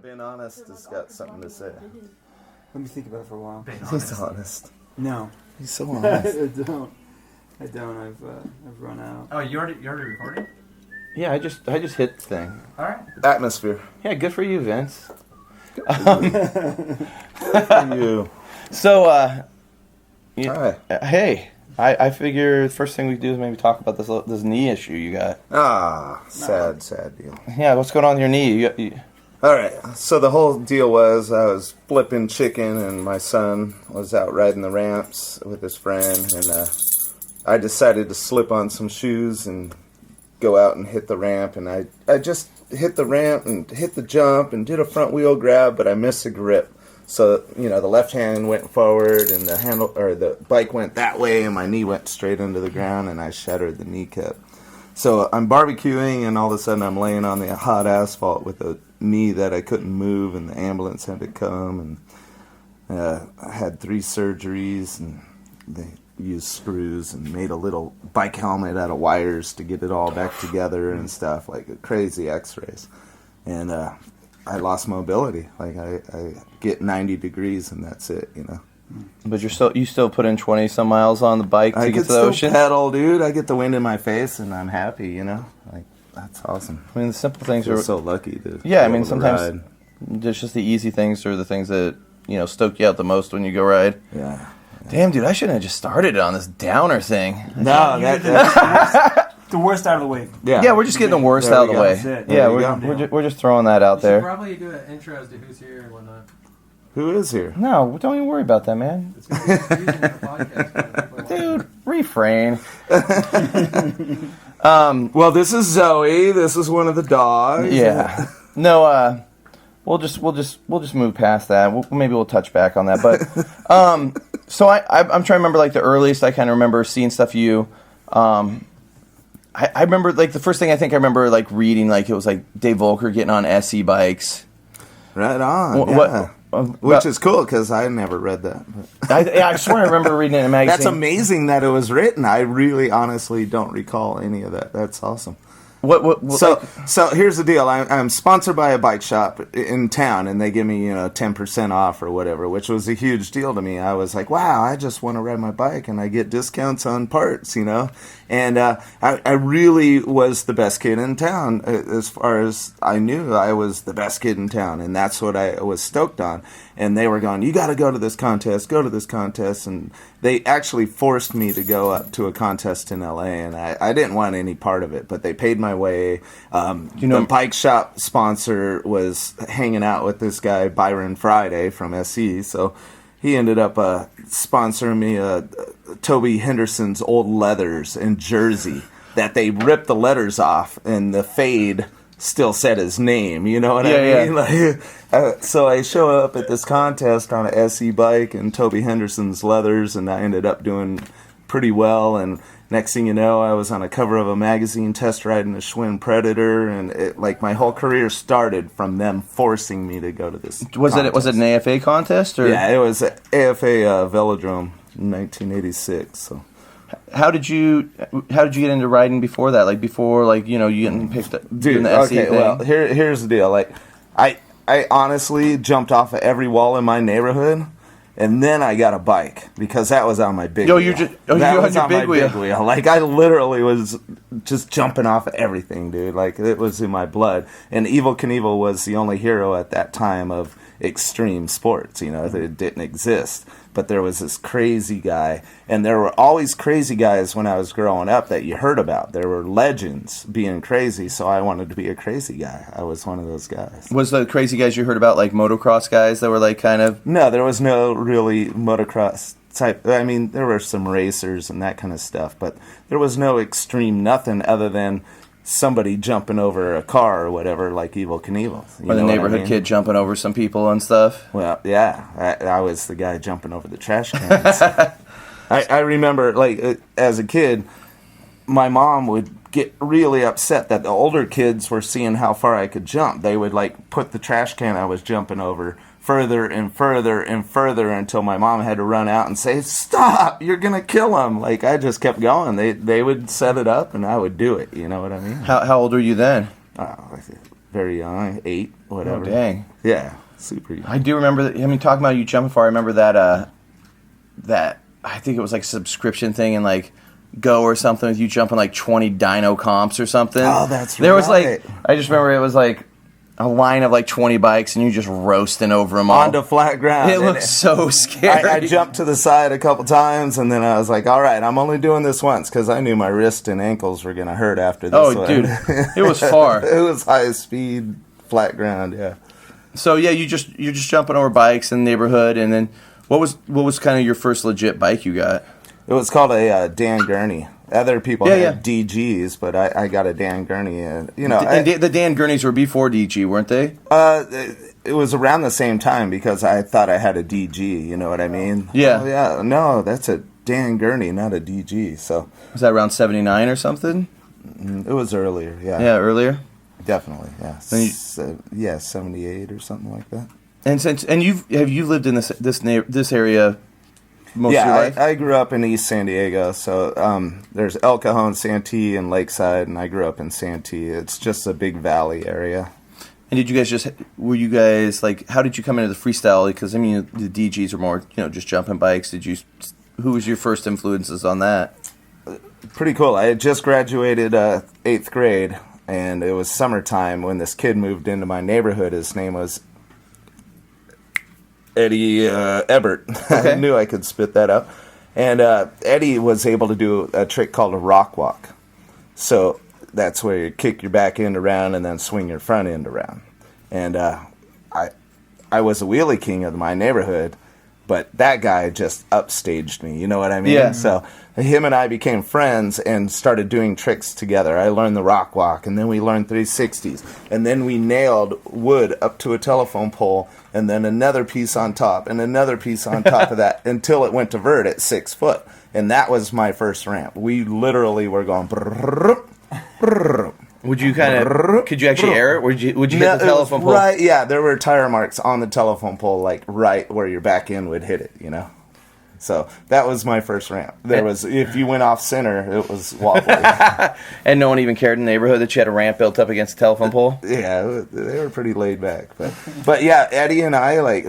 Being honest has got something to say. Let me think about it for a while. He's honest. No. He's so honest. I don't. I've run out. Oh, you already recording? Yeah, I just hit the thing. All right. Atmosphere. Yeah, good for you, Vince. Good for you. So, Hi. Hey, I figure the first thing we do is maybe talk about this knee issue you got. Ah, sad deal. Yeah, what's going on with your knee? All right, so the whole deal was I was flipping chicken and my son was out riding the ramps with his friend, and I decided to slip on some shoes and go out and hit the ramp, and I just hit the ramp and hit the jump and did a front wheel grab, but I missed the grip. So, the left hand went forward and the bike went that way and my knee went straight into the ground and I shattered the kneecap. So I'm barbecuing and all of a sudden I'm laying on the hot asphalt with a knee that I couldn't move, and the ambulance had to come, and I had 3 surgeries, and they used screws and made a little bike helmet out of wires to get it all back together and stuff, like crazy x-rays. And I lost mobility. Like I get 90 degrees and that's it, But you still put in 20 some miles on the bike to get to the ocean? I can still pedal, dude. I get the wind in my face and I'm happy, Like, that's awesome. I mean, the simple things are are so lucky to yeah, I mean, to sometimes ride. there's just the easy things or the things that, stoke you out the most when you go ride. Yeah. Damn, dude, I shouldn't have just started on this downer thing. No, that's the worst out of the way. Yeah, we're just getting the worst There out we of the go. way. That's it. Yeah, we're just throwing that out You should there. probably do an intro to who's here and whatnot. Who is here? No, don't even worry about that, man. It's going to be confusing in the podcast. Dude, refrain. Well, this is Zoe. This is one of the dogs. Yeah. No, we'll just move past that. Maybe we'll touch back on that. But so I'm trying to remember like the earliest I kind of remember seeing stuff you. I remember like the first thing I think I remember like reading like it was like Dave Volekers getting on SE bikes. Right on. Which is cool because I never read that. I swear I remember reading it in a magazine. That's amazing that it was written. I really honestly don't recall any of that. That's awesome. So here's the deal. I'm sponsored by a bike shop in town, and they give me 10% off or whatever, which was a huge deal to me. I was like, wow, I just want to ride my bike, and I get discounts on parts, And I really was the best kid in town. As far as I knew, I was the best kid in town, and that's what I was stoked on. And they were going, you got to go to this contest, and they actually forced me to go up to a contest in L.A., and I didn't want any part of it, but they paid my way. The bike shop sponsor was hanging out with this guy, Byron Friday from SE, so he ended up sponsoring me Toby Henderson's old leathers in Jersey that they ripped the letters off, and the fade still said his name, you know what I mean? Like, so I show up at this contest on an SE bike and Toby Henderson's leathers, and I ended up doing pretty well, and next thing you know, I was on a cover of a magazine test riding a Schwinn Predator, and my whole career started from them forcing me to go to this contest. Was it an AFA contest? Or? Yeah, it was AFA Velodrome in 1986, so... How did you get into riding before that? Like before, you getting picked up doing the SE thing? Well, here's the deal. Like, I honestly jumped off of every wall in my neighborhood, and then I got a bike because that was on my big wheel. That was on your big wheel. Like, I literally was just jumping off of everything, dude. Like, it was in my blood. And Evel Knievel was the only hero at that time of extreme sports. It didn't exist. But there was this crazy guy, and there were always crazy guys when I was growing up that you heard about. There were legends being crazy, so I wanted to be a crazy guy. I was one of those guys. Was the crazy guys you heard about like motocross guys that were like kind of... No, there was no really motocross type. I mean, there were some racers and that kind of stuff, but there was no extreme nothing other than somebody jumping over a car or whatever, like Evel Knievel. Or the neighborhood kid jumping over some people and stuff. Well, yeah, I was the guy jumping over the trash cans. I remember, as a kid, my mom would get really upset that the older kids were seeing how far I could jump. They would, put the trash can I was jumping over further and further and further until my mom had to run out and say, stop, you're going to kill him. I just kept going. They would set it up and I would do it. You know what I mean? How old were you then? very young, 8, whatever. Oh, dang. Yeah, super young. I do remember that. I mean, talking about you jumping far, I remember that, that, I think it was like a subscription thing and like Go or something with you jumping like 20 dyno comps or something. Oh, that's There was right. like, I just remember it was like a line of like 20 bikes and you just roasting over them all. Onto flat ground. It looked so scary. I jumped to the side a couple times, and then I was like, all right, I'm only doing this once, because I knew my wrist and ankles were going to hurt after this one. Dude, it was far. It was high speed, flat ground, yeah. So yeah, you're just jumping over bikes in the neighborhood, and then what was kind of your first legit bike you got? It was called a Dan Gurney. Other people Yeah, had DGs, but I got a Dan Gurney. And, you know, The Dan Gurneys were before DG, weren't they? it was around the same time, because I thought I had a DG. You know what I mean? Yeah. Oh, yeah. No, that's a Dan Gurney, not a DG. So Was that around 79 or something? it was earlier. Yeah. Yeah, earlier. Definitely. Yeah. Then you- Yeah, 78 or something like that. And you lived in this area most of your Yeah, life? I grew up in East San Diego, so there's El Cajon, Santee, and Lakeside, and I grew up in Santee. It's just a big valley area. And were you guys like, how did you come into the freestyle? Because I mean, the DGs are more, just jumping bikes. Who was your first influences on that? Pretty cool. I had just graduated 8th grade, and it was summertime when this kid moved into my neighborhood. His name was Eddie Ebert. Okay. I knew I could spit that out. And Eddie was able to do a trick called a rock walk. So that's where you kick your back end around and then swing your front end around. And I was a wheelie king of my neighborhood, but that guy just upstaged me. You know what I mean? Yeah. So him and I became friends and started doing tricks together. I learned the rock walk, and then we learned 360s. And then we nailed wood up to a telephone pole, and then another piece on top, and another piece on top of that, until it went to vert at 6 foot. And that was my first ramp. We literally were going... brrrr, brrrr, Could you actually air it? Would you hit no, the telephone pole? Right, yeah, there were tire marks on the telephone pole, like right where your back end would hit it, So that was my first ramp. If you went off center, it was wobbly. And no one even cared in the neighborhood that you had a ramp built up against a telephone pole? Yeah, they were pretty laid back. But yeah, Eddie and I, like,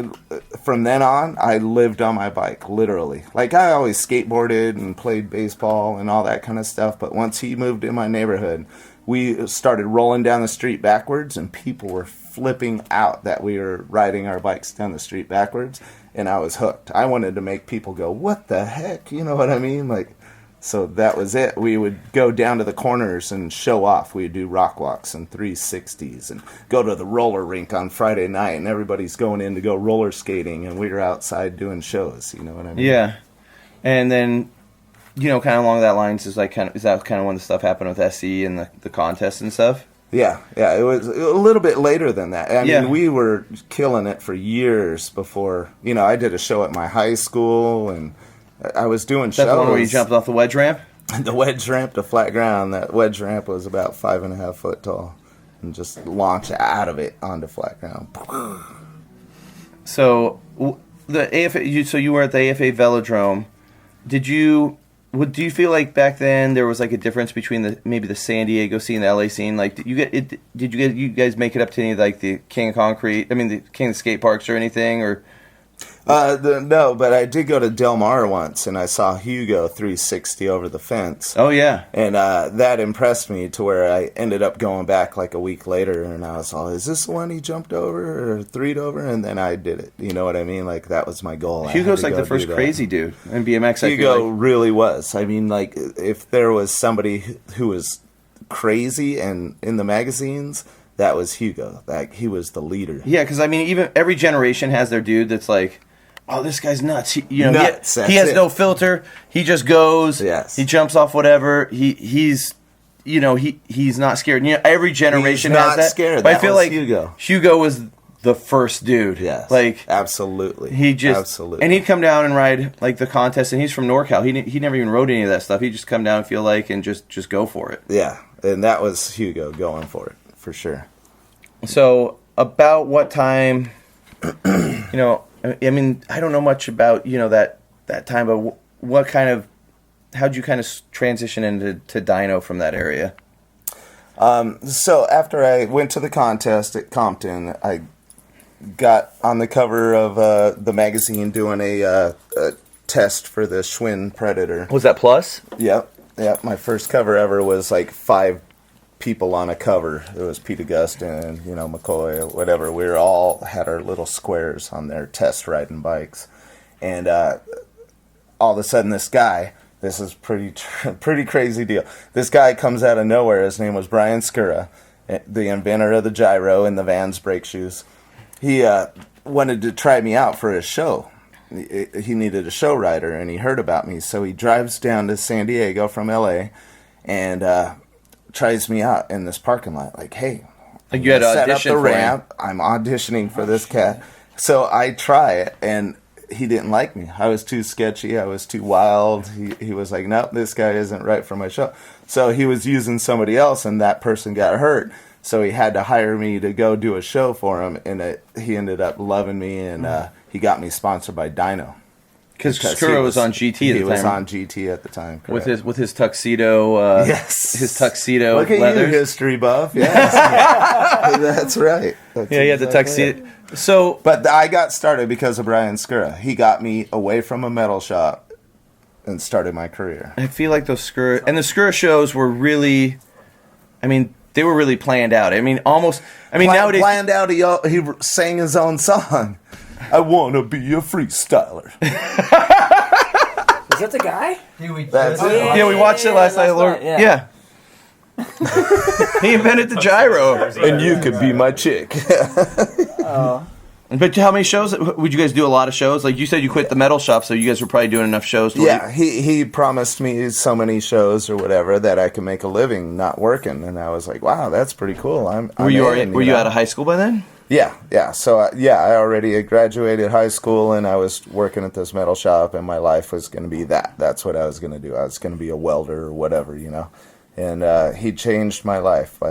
from then on, I lived on my bike, literally. Like, I always skateboarded and played baseball and all that kind of stuff, but once he moved in my neighborhood, we started rolling down the street backwards, and people were flipping out that we were riding our bikes down the street backwards, and I was hooked. I wanted to make people go, what the heck? You know what I mean? Like, so that was it. We would go down to the corners and show off. We'd do rock walks and 360s and go to the roller rink on Friday night, and everybody's going in to go roller skating, and we were outside doing shows. You know what I mean? Yeah. And then... kind of along that lines is that kind of when the stuff happened with SE and the contest and stuff? Yeah, it was a little bit later than that. I mean, we were killing it for years before. I did a show at my high school, and I was doing shows. That's the one where you jumped off the wedge ramp? The wedge ramp to flat ground. That wedge ramp was about 5.5 foot tall, and just launched out of it onto flat ground. So the AFA. So you were at the AFA Velodrome. Do you feel like back then there was like a difference between maybe the San Diego scene and the LA scene? Like, did you guys make it up to any like the King of Concrete? I mean, the King of Skate Parks or anything? Or No, but I did go to Del Mar once, and I saw Hugo 360 over the fence. Oh yeah, and that impressed me to where I ended up going back like a week later, and I was all, is this the one he jumped over or three'd over? And then I did it. You know what I mean? Like, that was my goal. Hugo's like the first crazy dude in BMX. Hugo really was. I mean, like, if there was somebody who was crazy and in the magazines, that was Hugo. Like, he was the leader. Yeah, because I mean, even every generation has their dude that's like, oh, this guy's nuts. He has no filter. He just goes. Yes. He jumps off whatever. He's not scared. Every generation has that. He's not scared. But I feel like Hugo was the first dude. Yes. Like, absolutely. Absolutely. And he'd come down and ride like the contest, and he's from NorCal. He never even rode any of that stuff. He'd just come down and feel like and just go for it. Yeah. And that was Hugo going for it, for sure. So about what time, I mean, I don't know much about, that time, but how'd you kind of transition into Dyno from that area? So after I went to the contest at Compton, I got on the cover of the magazine doing a test for the Schwinn Predator. Was that Plus? Yep. My first cover ever was like 5 people on a cover. It was Pete Augustin, McCoy, whatever. We were all had our little squares on their test riding bikes, and all of a sudden this guy. This is pretty crazy deal. This guy comes out of nowhere. His name was Brian Skura, the inventor of the gyro and the Vans brake shoes. He wanted to try me out for his show. He needed a show rider, and he heard about me. So he drives down to San Diego from L.A. and tries me out in this parking lot. Like, hey, like you had to set up audition the for ramp. I'm auditioning for this cat. So I try it, and he didn't like me. I was too sketchy. I was too wild. He was like, nope, this guy isn't right for my show. So he was using somebody else, and that person got hurt. So he had to hire me to go do a show for him, and he ended up loving me, and he got me sponsored by Dyno. Because Skura was on GT at the time. He was on GT at the time. Correct. With his tuxedo. Yes. His tuxedo. Look at leathers. you, history buff. Yes. That's right. That's he had the tuxedo. It. So, but I got started because of Brian Skura. He got me away from a metal shop and started my career. I feel like those Skura and the Skura shows were really, they were really planned out. Nowadays planned out. He sang his own song. I want to be a freestyler. Is that the guy? That's it. Yeah, we watched it last night. Lord. Yeah. He invented the gyro. And you could be my chick. But how many shows would you guys do? A lot of shows. Like you said, you quit the metal shop, so you guys were probably doing enough shows. He promised me so many shows or whatever that I could make a living not working, and I was like, wow, that's pretty cool. Were you out of high school by then? Yeah. So I already had graduated high school, and I was working at this metal shop, and my life was going to be that. That's what I was going to do. I was going to be a welder or whatever, And he changed my life.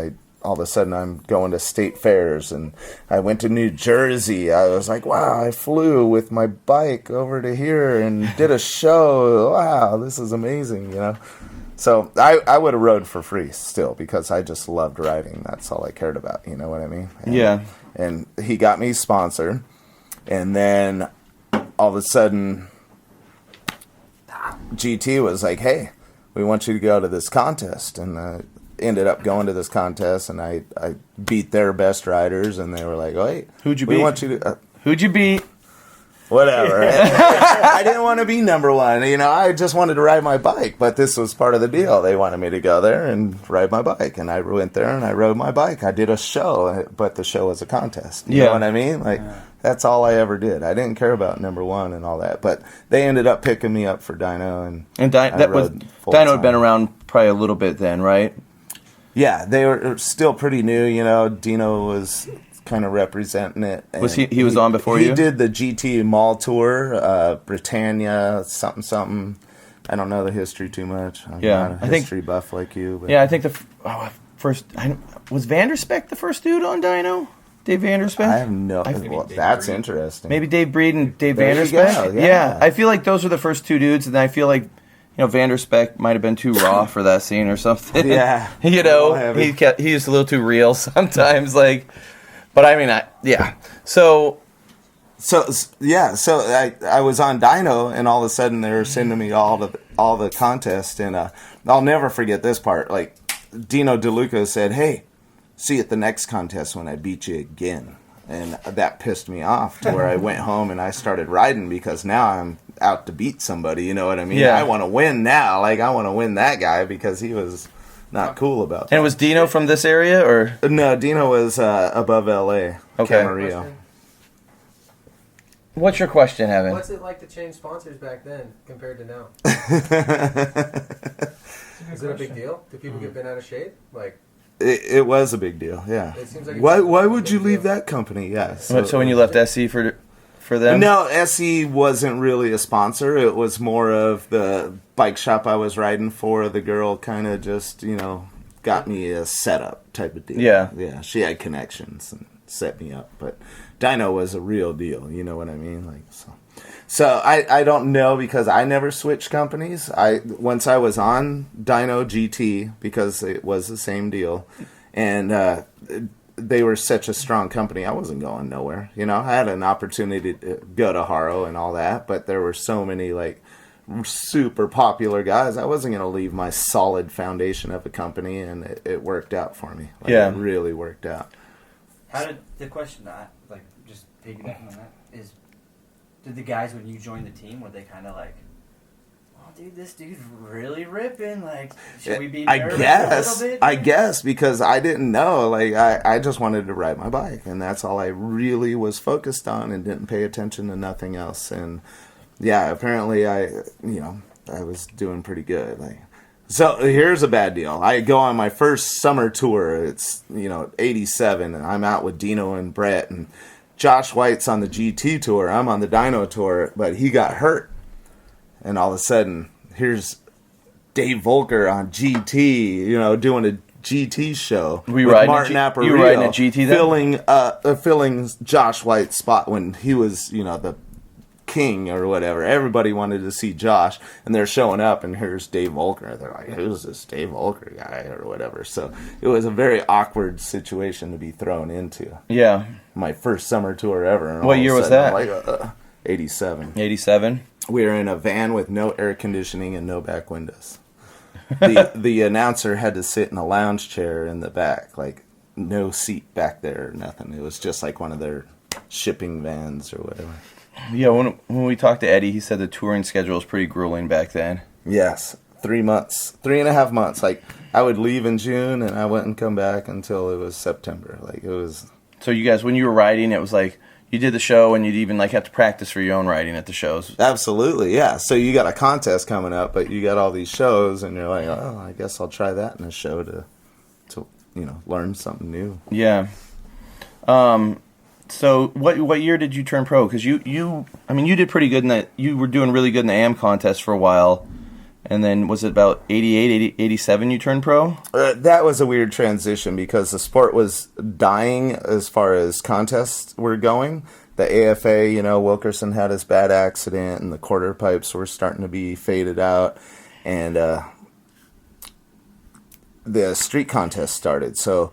All of a sudden, I'm going to state fairs, and I went to New Jersey. I was like, wow, I flew with my bike over to here and did a show. Wow, this is amazing, So I would have rode for free still because I just loved riding. That's all I cared about, you know what I mean? And he got me sponsored, and then all of a sudden, GT was like, hey, we want you to go to this contest, and ended up going to this contest, and I beat their best riders, and they were like, oh, hey, who'd you beat? We want you to... Who'd you beat? Whatever. I didn't want to be number one. I just wanted to ride my bike, but this was part of the deal. They wanted me to go there and ride my bike, and I went there and I rode my bike. I did a show, but the show was a contest. You know what I mean? That's all I ever did. I didn't care about number one and all that, but they ended up picking me up for Dyno, and Dyno had been around probably a little bit then, right? Yeah, they were still pretty new. Dino was kind of representing it. Was he was on before you? He did the GT Mall Tour, Britannia, something. I don't know the history too much. I'm not a history buff like you. But. Yeah, I think the first... was Vanderspeck the first dude on Dyno? Dave Vanderspeck? I have no... that's interesting. Maybe Dave Breed and Dave there Vanderspeck? You go, yeah. I feel like those were the first two dudes, and I feel like Vanderspeck might have been too raw for that scene or something. Yeah. He was a little too real sometimes, But So I was on Dyno, and all of a sudden they were sending me all the contests, and I'll never forget this part. Like Dino DeLuca said, "Hey, see you at the next contest when I beat you again," and that pissed me off to where I went home and I started riding because now I'm out to beat somebody. You know what I mean? Yeah. I want to win now. I want to win that guy because he was not cool about that. And was Dino from this area or? No, Dino was above LA. Okay. Camarillo. What's your question, Evan? What's it like to change sponsors back then compared to now? Is it a big deal? Do people get bent out of shape? It was a big deal, yeah. It seems like why would you leave that company? Yeah. So when you left SE for them? No, SE wasn't really a sponsor. It was more of the bike shop I was riding for. The girl kind of just, got me a setup type of deal. Yeah. Yeah, she had connections and set me up. But Dyno was a real deal, you know what I mean? So I don't know because I never switched companies. Once I was on Dyno GT, because it was the same deal, and they were such a strong company. I wasn't going nowhere. You know, I had an opportunity to go to Haro and all that, but there were so many like super popular guys. I wasn't going to leave my solid foundation of a company, and it worked out for me. Like, yeah, it really worked out. How did the question that, like, just piggybacking on that, is did the guys when you joined the team, were they kind of like, oh dude, this dude's really ripping, like, should we be nervous a little bit? I guess because I didn't know, like, I just wanted to ride my bike, and that's all I really was focused on, and didn't pay attention to nothing else. And yeah, apparently I was doing pretty good. Like, so here's a bad deal. I go on my first summer tour. It's, 87, and I'm out with Dino and Brett, and Josh White's on the GT tour. I'm on the Dyno tour, but he got hurt. And all of a sudden, here's Dave Volker on GT, doing a GT show with Martin Aparicio. You were riding a GT then? Filling Josh White's spot when he was, the king or whatever. Everybody wanted to see Josh, and they're showing up, and here's Dave Volker. They're like, who's this Dave Volker guy or whatever? So it was a very awkward situation to be thrown into. Yeah. My first summer tour ever. And what year was that? I'm like, 87. 87? We were in a van with no air conditioning and no back windows. The announcer had to sit in a lounge chair in the back, like no seat back there or nothing. It was just like one of their shipping vans or whatever. Yeah, when we talked to Eddie, he said the touring schedule was pretty grueling back then. Yes, 3 months, 3.5 months. Like, I would leave in June, and I wouldn't come back until it was September. Like, it was... So you guys, when you were riding, it was like, you did the show, and you'd even, like, have to practice for your own riding at the shows. Absolutely, yeah. So you got a contest coming up, but you got all these shows, and you're like, oh, I guess I'll try that in a show to learn something new. Yeah. So what year did you turn pro? Because you did pretty good in that. You were doing really good in the AM contest for a while, and then was it about 88, 87 you turned pro? That was a weird transition because the sport was dying as far as contests were going. The AFA, Wilkerson had his bad accident, and the quarter pipes were starting to be faded out, and the street contest started. So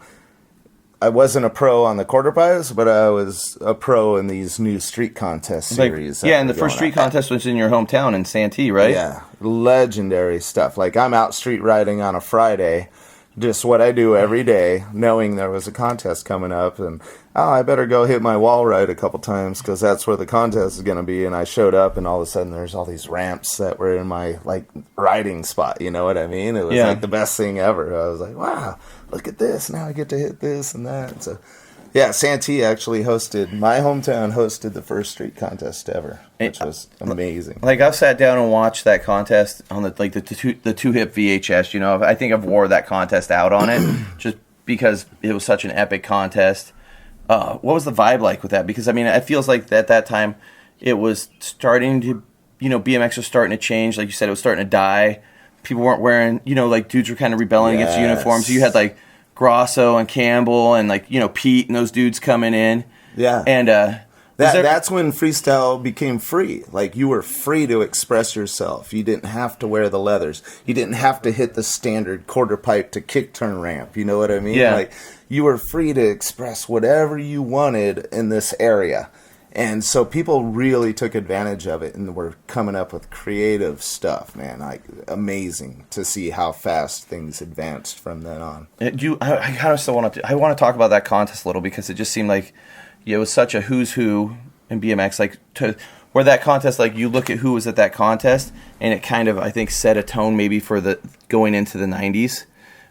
I wasn't a pro on the quarter pipes, but I was a pro in these new street contest series. And the first street contest was in your hometown in Santee, right? Yeah, legendary stuff. Like, I'm out street riding on a Friday, just what I do every day, knowing there was a contest coming up, and I better go hit my wall ride a couple times because that's where the contest is going to be. And I showed up, and all of a sudden there's all these ramps that were in my riding spot. You know what I mean? It was like the best thing ever. I was like, wow, look at this! Now I get to hit this and that. So, yeah, Santee actually my hometown hosted the first street contest ever, which was amazing. Like, I've sat down and watched that contest on the two hip VHS. I think I've wore that contest out on it just because it was such an epic contest. What was the vibe like with that? Because it feels like at that time it was starting to, BMX was starting to change. Like you said, it was starting to die. People weren't wearing, dudes were kind of rebelling against uniforms. So you had Grosso and Campbell and Pete and those dudes coming in. Yeah. And that's when freestyle became free. Like, you were free to express yourself. You didn't have to wear the leathers. You didn't have to hit the standard quarter pipe to kick turn ramp. You know what I mean? Yeah. Like, you were free to express whatever you wanted in this area. And so people really took advantage of it and were coming up with creative stuff, man. Like, amazing to see how fast things advanced from then on. I kind of still want to talk about that contest a little because it just seemed like it was such a who's who in BMX. Where that contest, you look at who was at that contest, and it kind of, I think, set a tone maybe for the going into the 90s.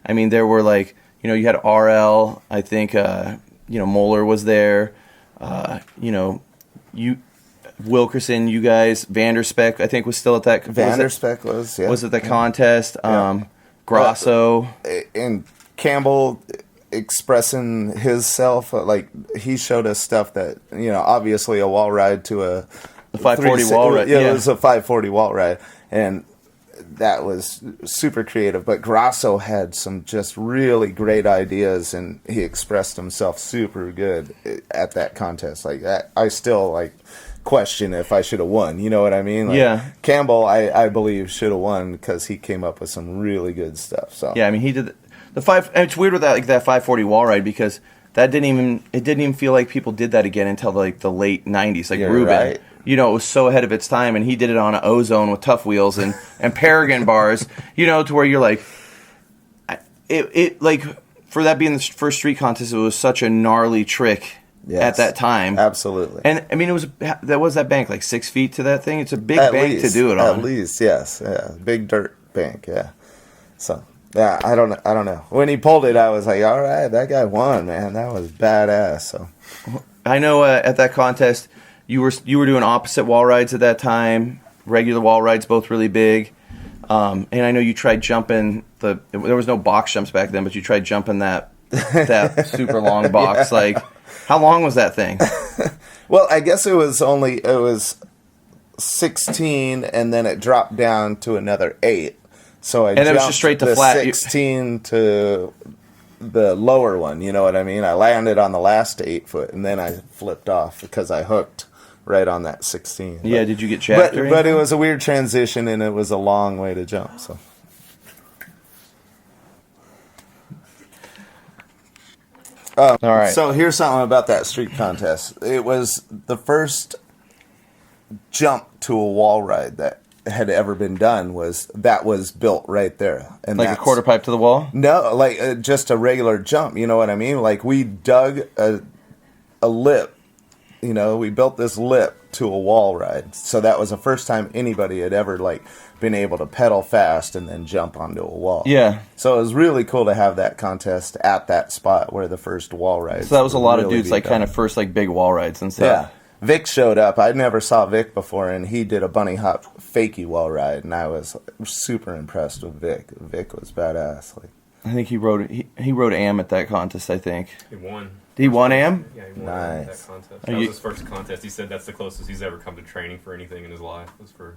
There were you had RL, I think, Moeller was there, Wilkerson, you guys, Vanderspeck, I think, was still at that. Vanderspeck was at the contest. Grosso. And Campbell expressing his self, he showed us stuff that, obviously a wall ride to a 540 wall ride. Yeah, it was a 540 wall ride. And that was super creative. But Grosso had some just really great ideas, and he expressed himself super good at that contest. I still question if I should have won. You know what I mean? Campbell, I believe, should have won because he came up with some really good stuff. So yeah, he did. And it's weird with that 540 wall ride because it didn't even feel like people did that again until like the late 90s. Like You're Ruben, right. it was so ahead of its time, and he did it on an ozone with tough wheels and Paragon bars. To where you're like, it like for that being the first street contest, it was such a gnarly trick. Yes, at that time. Absolutely. And I mean, that bank like 6 feet to that thing? It's a big bank to do it on. At least, yes. Yeah. Big dirt bank, yeah. So, yeah, I don't know. When he pulled it, I was like, all right, that guy won, man. That was badass. So, I know at that contest, you were doing opposite wall rides at that time, regular wall rides, both really big. And I know you tried jumping there was no box jumps back then, but you tried jumping that super long box. Yeah. Like, how long was that thing? Well, I guess it was 16, and then it dropped down to another 8. So I jumped it was just straight to the flat. 16 to the lower one. You know what I mean? I landed on the last 8 foot, and then I flipped off because I hooked right on that 16. Yeah, did you get jacked? But it was a weird transition, and it was a long way to jump. So. All right. So here's something about that street contest. It was the first jump to a wall ride that had ever been done. Was built right there, and like a quarter pipe to the wall? No, like just a regular jump. You know what I mean? Like we dug a lip. We built this lip to a wall ride. So that was the first time anybody had ever been able to pedal fast and then jump onto a wall. Yeah. So it was really cool to have that contest at that spot where the first wall ride. So that was a lot of dudes kind of first big wall rides and stuff. Yeah. Vic showed up. I never saw Vic before, and he did a bunny hop fakie wall ride, and I was super impressed with Vic. Vic was badass. I think he rode AM at that contest, I think. He won. He won AM? Yeah, he won Nice. that contest. That was his first contest. He said that's the closest he's ever come to training for anything in his life. Was for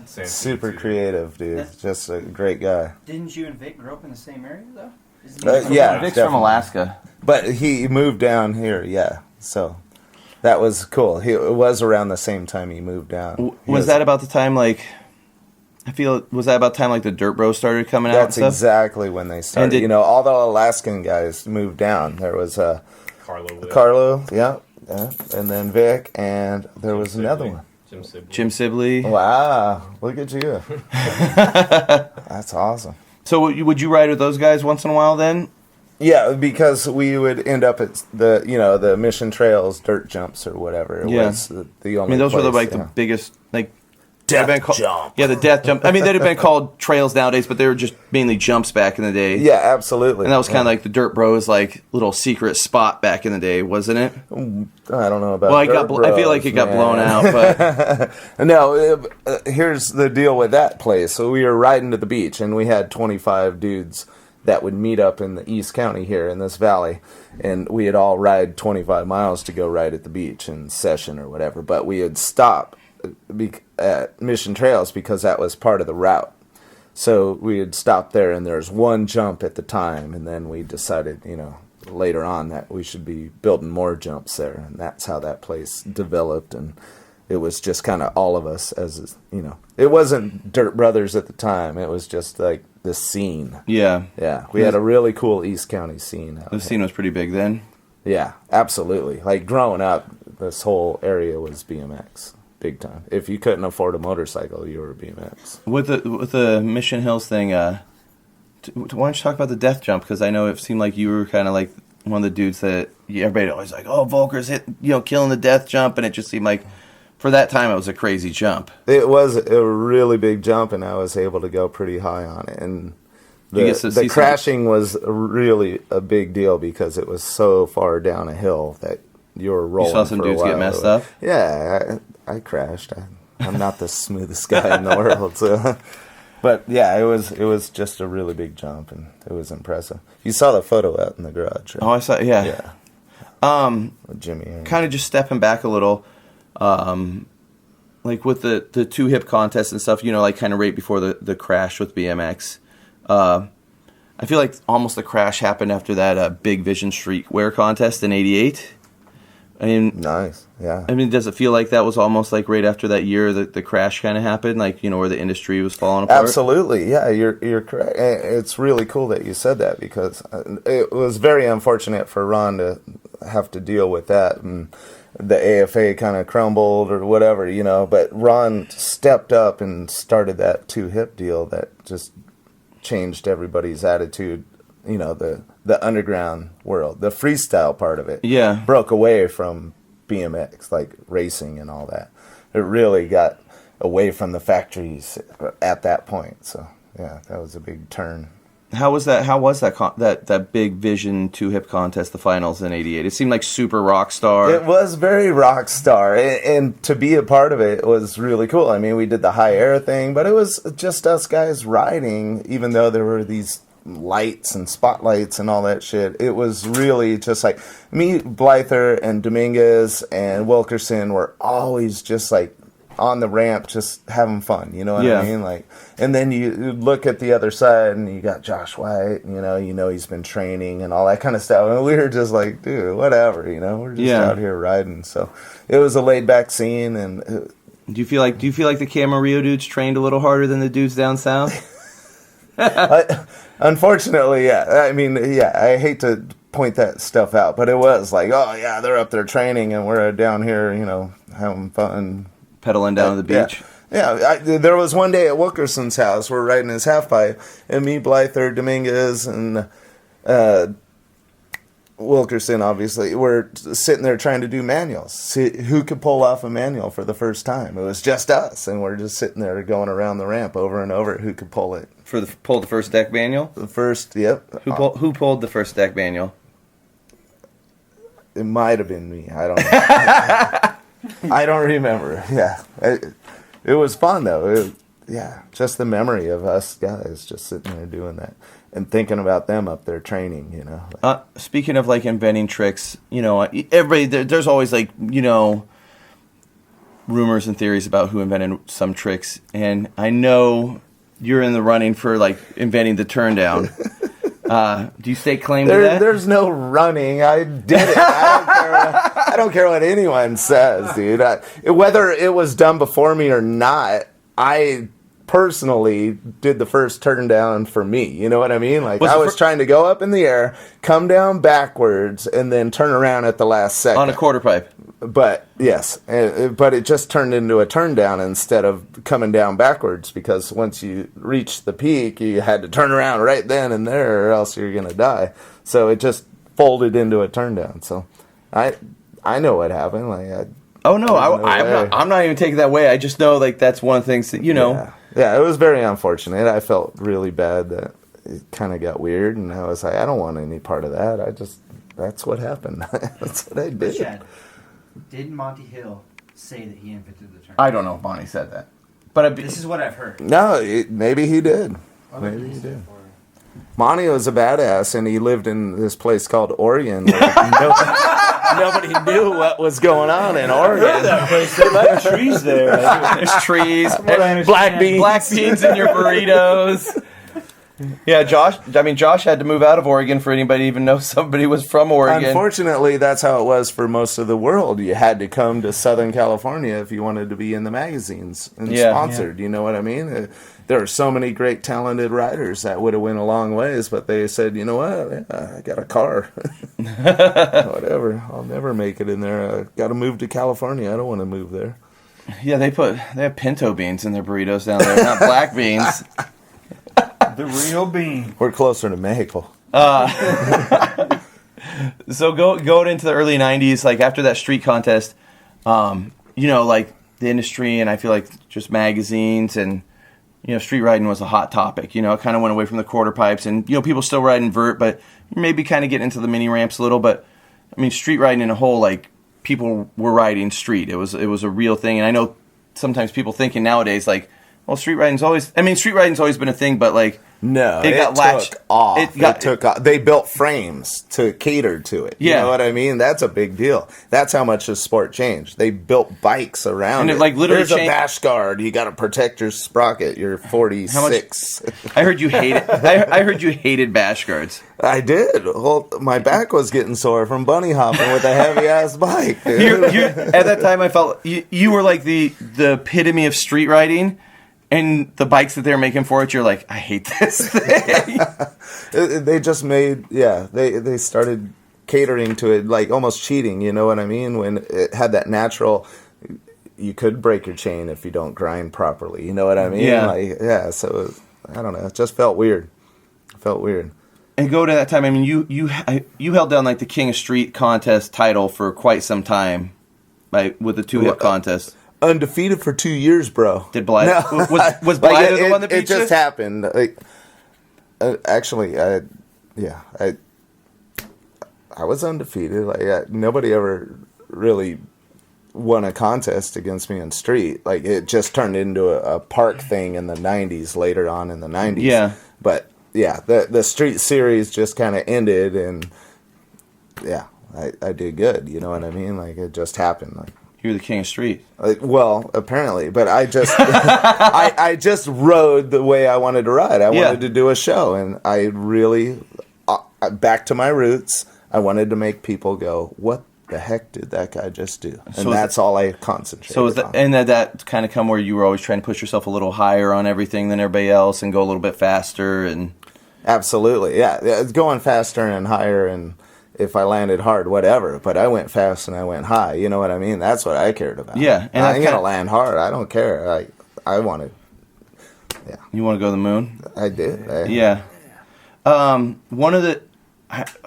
Sam Super too. creative, dude. Just a great guy. Didn't you and Vic grow up in the same area, though? Yeah, Vic's definitely. from Alaska. But he moved down here, yeah. So that was cool. It was around the same time he moved down. Was that about the time, was that about the time, the Dirt Bros started coming out and That's stuff? exactly when they started. All the Alaskan guys moved down. There was Carlo, yeah, and then Vic, and there was another one. Jim Sibley. Wow, look at you. That's awesome. So would you ride with those guys once in a while then? Yeah, because we would end up at the Mission Trails dirt jumps or whatever. It was the only those were the place, the biggest death jump. Yeah, the death jump. I mean, they'd have been called trails nowadays, but they were just mainly jumps back in the day. Yeah, absolutely. And that was kind of like the Dirt Bros, little secret spot back in the day, wasn't it? I don't know about. Well, I feel like it got blown out, but no. Here's the deal with that place. So we were riding to the beach, and we had 25 dudes that would meet up in the East County here in this valley, and we would all ride 25 miles to go ride at the beach in session or whatever. But we would stop at Mission Trails because that was part of the route. So we would stop there, and there's one jump at the time, and then we decided, later on that we should be building more jumps there, and that's how that place developed. And it was just kind of all of us it wasn't Dirt Brothers at the time. It was just the scene. Yeah. Yeah. We had a really cool East County scene. The scene was pretty big then. Yeah, absolutely. Growing up, this whole area was BMX. Big time. If you couldn't afford a motorcycle, you were a BMX. With the Mission Hills thing, why don't you talk about the death jump? Because I know it seemed like you were kind of one of the dudes that everybody always Volker's hit, killing the death jump, and it just seemed like for that time it was a crazy jump. It was a really big jump, and I was able to go pretty high on it. And the crashing was really a big deal because it was so far down a hill that you were rolling. You saw some dudes get messed up? Yeah, I crashed. I'm not the smoothest guy in the world, so. But yeah, it was just a really big jump, and it was impressive. You saw the photo out in the garage, right? Oh, I saw. Yeah. With Jimmy. Kind of just stepping back a little, with the two hip contests and stuff. Kind of right before the crash with BMX. I feel like almost the crash happened after that Big Vision Streetwear contest in '88. I mean, Nice, yeah. I mean, does it feel like that was almost like right after that year that the crash kind of happened, like, you know, where the industry was falling apart? Absolutely, yeah, you're correct. It's really cool that you said that because it was very unfortunate for Ron to have to deal with that, and the AFA kind of crumbled or whatever, you know. But Ron stepped up and started that 2-hip deal that just changed everybody's attitude. You know, the underground world, the freestyle part of it, broke away from BMX, like racing and all that. It really got away from the factories at that point. So yeah, that was a big turn. How was that? How was that big Vision 2-hip contest, the finals in '88? It seemed like super rock star. It was very rock star, and to be a part of it was really cool. I mean, we did the high air thing, but it was just us guys riding, even though there were these lights and spotlights and all that shit. It was really just like me, Blyther, and Dominguez and Wilkerson were always just like on the ramp, just having fun. You know what I mean? Like, and then you look at the other side and you got Josh White. You know he's been training and all that kind of stuff. And we were just like, dude, whatever. You know, we're just out here riding. So it was a laid back scene. And do you feel like the Camarillo dudes trained a little harder than the dudes down south? Unfortunately, yeah. I mean, yeah, I hate to point that stuff out, but it was like, oh, yeah, they're up there training, and we're down here, you know, having fun. Pedaling down to the beach. Yeah, there was one day at Wilkerson's house, we're riding his half-pipe, and me, Blyther, Dominguez, and Wilkerson, obviously, we're sitting there trying to do manuals. See who could pull off a manual for the first time. It was just us, and we're just sitting there going around the ramp over and over. Who could pull it? Pull the first deck manual? The first, yep. Who pulled the first deck manual? It might have been me. I don't know. I don't remember. Yeah. It was fun, though. Just the memory of us guys just sitting there doing that. And thinking about them up there training, you know. Speaking of, like, inventing tricks, you know, everybody, there's always, like, you know, rumors and theories about who invented some tricks. And I know you're in the running for, like, inventing the turn down. Do you stake claim to that? There's no running. I did it. I don't care what anyone says, dude. Whether it was done before me or not, I personally did the first turn down for me. You know what I mean? Like, I was trying to go up in the air, come down backwards, and then turn around at the last second. On a quarter pipe. But, yes. But it just turned into a turn down instead of coming down backwards, because once you reached the peak, you had to turn around right then and there, or else you're going to die. So it just folded into a turn down. So I know what happened. Like, I'm not even taking that way. I just know, like, that's one of the things that, you know. Yeah, it was very unfortunate. I felt really bad that it kind of got weird, and I was like, I don't want any part of that. That's what happened. That's what I did. Shad, did Monty Hill say that he invented the term? I don't know if Bonnie said that. But this is what I've heard. No, maybe he did. Maybe he did. Monty was a badass, and he lived in this place called Oregon. Nobody knew what was going on in Oregon. There's trees there. There's trees, black beans in your burritos. Yeah, Josh had to move out of Oregon for anybody to even know somebody was from Oregon. Unfortunately, that's how it was for most of the world. You had to come to Southern California if you wanted to be in the magazines and sponsored. You know what I mean? There are so many great, talented riders that would have went a long ways, but they said, you know what? I got a car. Whatever. I'll never make it in there. I got to move to California. I don't want to move there. Yeah, they have pinto beans in their burritos down there, not black beans. The real bean. We're closer to Mexico. So going into the early 90s, like after that street contest, you know, like the industry and I feel like just magazines and, you know, street riding was a hot topic. You know, it kind of went away from the quarter pipes and, you know, people still riding vert, but maybe kind of getting into the mini ramps a little. But, I mean, street riding in a whole, like, people were riding street. It was a real thing. And I know sometimes people thinking nowadays, like, well, street riding's always been a thing, but, like, No, It got latched. took off. It took off. They built frames to cater to it. You Yeah. know what I mean? That's a big deal. That's how much the sport changed. They built bikes around And it. it, like, literally There's a changed- bash guard. You got to protect your sprocket. You're 46. I heard you hated. I heard you hated bash guards. I did. Well, my back was getting sore from bunny hopping with a heavy ass bike. Dude. At that time, I felt you were like the epitome of street riding. And the bikes that they're making for it, you're like, I hate this thing. They just made, they started catering to it, like almost cheating, you know what I mean? When it had that natural, you could break your chain if you don't grind properly, you know what I mean? Yeah. So it was, I don't know, it just felt weird. And go to that time, I mean, you held down like the King of Street contest title for quite some time, right, with the two-hip contest. Undefeated for 2 years, bro. Did Blythe No. was Blythe the one that beat It just you? happened. Like, actually, I was undefeated. Like nobody ever really won a contest against me in street. Like it just turned into a park thing in the 90s. Later on in the 90s, Yeah. But yeah, the street series just kind of ended, and yeah, I did good. You know what I mean? Like it just happened. Like. You're the King of Street. Well, apparently, but I just I just rode the way I wanted to ride. I wanted to do a show, and I really back to my roots. I wanted to make people go, "What the heck did that guy just do?" And that's all I concentrated. So is that, on. and that kind of come where you were always trying to push yourself a little higher on everything than everybody else, and go a little bit faster, and Absolutely, yeah, it's going faster and higher, and if I landed hard, whatever. But I went fast and I went high. You know what I mean? That's what I cared about. Yeah, and I'm gonna land hard. I don't care. I wanted. Yeah, you want to go to the moon? I did. Yeah. A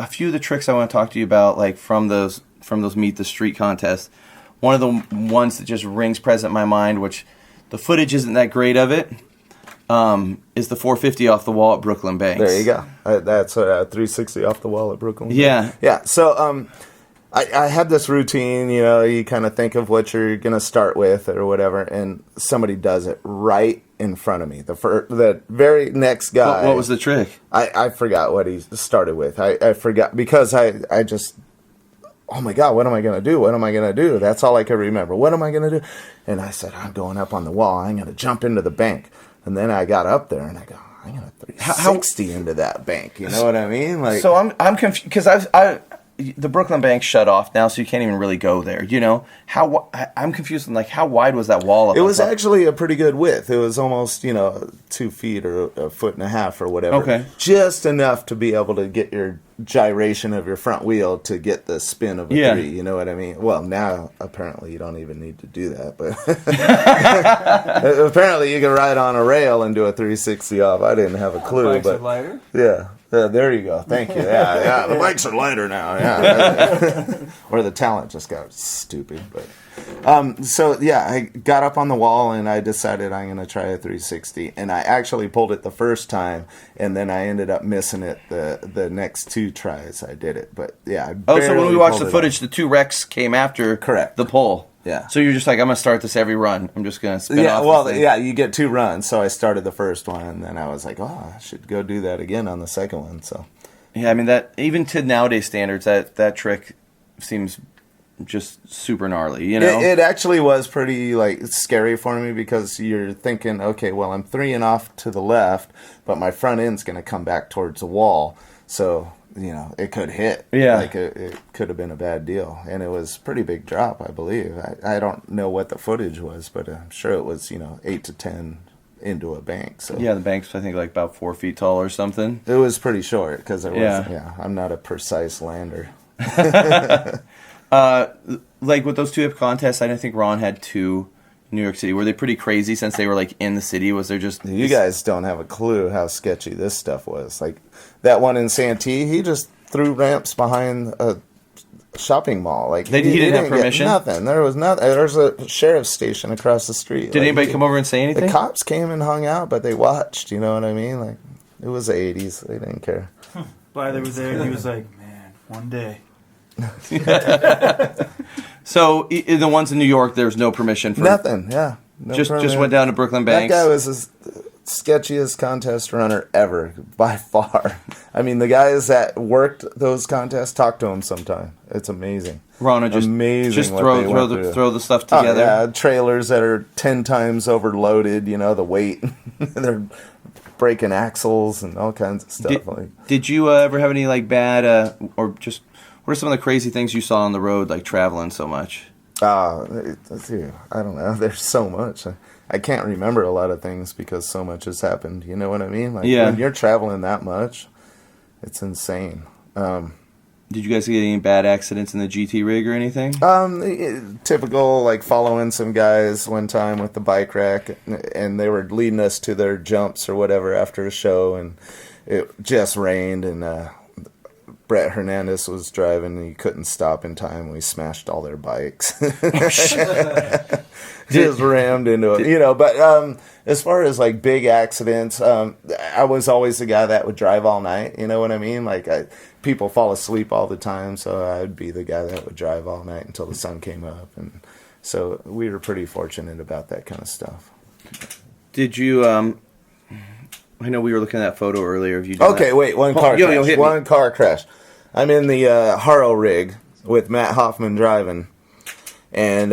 few of the tricks I want to talk to you about, like from those Meet the Street contests. One of the ones that just rings present in my mind, which the footage isn't that great of it, is the 450 off the wall at Brooklyn Banks. There you go. That's 360 off the wall at Brooklyn. Yeah. Yeah. So I had this routine, you know, you kind of think of what you're going to start with or whatever, and somebody does it right in front of me. The very next guy. What was the trick? I forgot what he started with. I forgot because I just, oh my God, what am I going to do? What am I going to do? That's all I could remember. What am I going to do? And I said, I'm going up on the wall. I'm going to jump into the bank. And then I got up there and I go, I'm going to 360 into that bank. You know what I mean? Like, so I'm confused because the Brooklyn Bank shut off now, so you can't even really go there. You know I'm confused. Like, how wide was that wall? It was actually a pretty good width. It was almost 2 feet or a foot and a half or whatever. Okay, just enough to be able to get your gyration of your front wheel to get the spin of a 3. You know what I mean? Well, now apparently you don't even need to do that, but apparently you can ride on a rail and do a 360 off. I didn't have a clue, Bikes but are lighter. yeah. There you go. Thank you. Yeah, the bikes are lighter now. Yeah, or the talent just got stupid. But so yeah, I got up on the wall and I decided I'm going to try a 360, and I actually pulled it the first time, and then I ended up missing it the next 2 tries I did it. But yeah, so when we watched the footage, the 2 wrecks came after Correct. the pull. Yeah. So you're just like, I'm going to start this every run. I'm just going to spin off. Yeah, well, this thing. yeah, you get 2 runs. So I started the first one, and then I was like, oh, I should go do that again on the second one. So yeah, I mean that even to nowadays standards, that trick seems just super gnarly. You know, it actually was pretty scary for me because you're thinking, okay, well, I'm 3-ing off to the left, but my front end's going to come back towards the wall, so. It could hit. Yeah. It could have been a bad deal. And it was a pretty big drop, I believe. I don't know what the footage was, but I'm sure it was, 8 to 10 into a bank. So yeah, the bank's, I think, like about 4 feet tall or something. It was pretty short because I'm not a precise lander. Like with those 2-hip contests, I think Ron had 2 in New York City. Were they pretty crazy since they were in the city? Was there just... You guys don't have a clue how sketchy this stuff was. Like that one in Santee, he just threw ramps behind a shopping mall. Like he didn't have permission? Nothing. There was nothing. There's a sheriff's station across the street. Did anybody come over and say anything? The cops came and hung out, but they watched. You know what I mean? Like it was the 80s. They didn't care. Blythe was there and he was like, man, one day. So in the ones in New York, there's no permission for nothing. Yeah, just went down to Brooklyn Banks. That guy was sketchiest contest runner ever, by far. I mean, the guys that worked those contests, talk to them sometime. It's amazing. Rana just throw the stuff together. Oh, yeah, trailers that are 10 times overloaded. The weight. They're breaking axles and all kinds of stuff. Did you ever have any bad or just what are some of the crazy things you saw on the road, traveling so much? Let's see. I don't know. There's so much. I can't remember a lot of things because so much has happened. You know what I mean? When you're traveling that much, it's insane. Did you guys get any bad accidents in the GT rig or anything? Typical, following some guys one time with the bike rack, and they were leading us to their jumps or whatever after a show, and it just rained, and Brett Hernandez was driving, and he couldn't stop in time. We smashed all their bikes. Just rammed into it, But as far as big accidents, I was always the guy that would drive all night. You know what I mean? People fall asleep all the time, so I'd be the guy that would drive all night until the sun came up, and so we were pretty fortunate about that kind of stuff. Did you? I know we were looking at that photo earlier of you. Okay, wait, one car crash. One car crash. I'm in the Haro rig with Matt Hoffman driving, and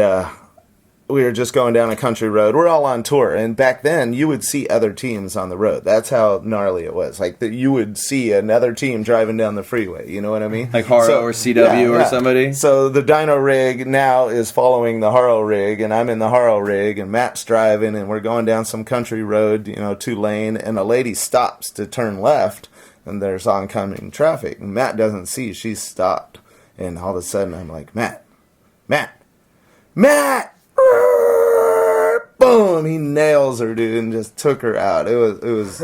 we were just going down a country road. We're all on tour, and back then you would see other teams on the road. That's how gnarly it was. You would see another team driving down the freeway. You know what I mean? Haro or CW or somebody. So the dyno rig now is following the Haro rig, and I'm in the Haro rig, and Matt's driving, and we're going down some country road, 2-lane, and a lady stops to turn left, and there's oncoming traffic. And Matt doesn't see. She's stopped, and all of a sudden I'm like, Matt! Boom! He nails her, dude, and just took her out. It was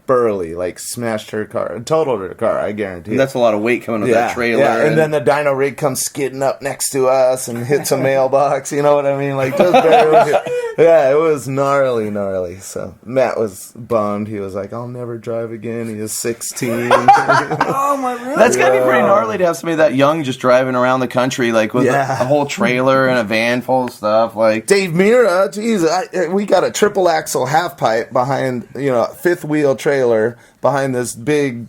Burley, smashed her car, totaled her car, I guarantee. And that's a lot of weight coming with that trailer. Yeah, and then the dyno rig comes skidding up next to us and hits a mailbox, you know what I mean? Just barely. Yeah, it was gnarly. So Matt was bummed. He was like, I'll never drive again. He was 16. Oh, my God. That's got to be pretty gnarly to have somebody that young just driving around the country, with a whole trailer and a van full of stuff. Dave Mira, geez, we got a triple axle half pipe behind, fifth wheel trailer behind this big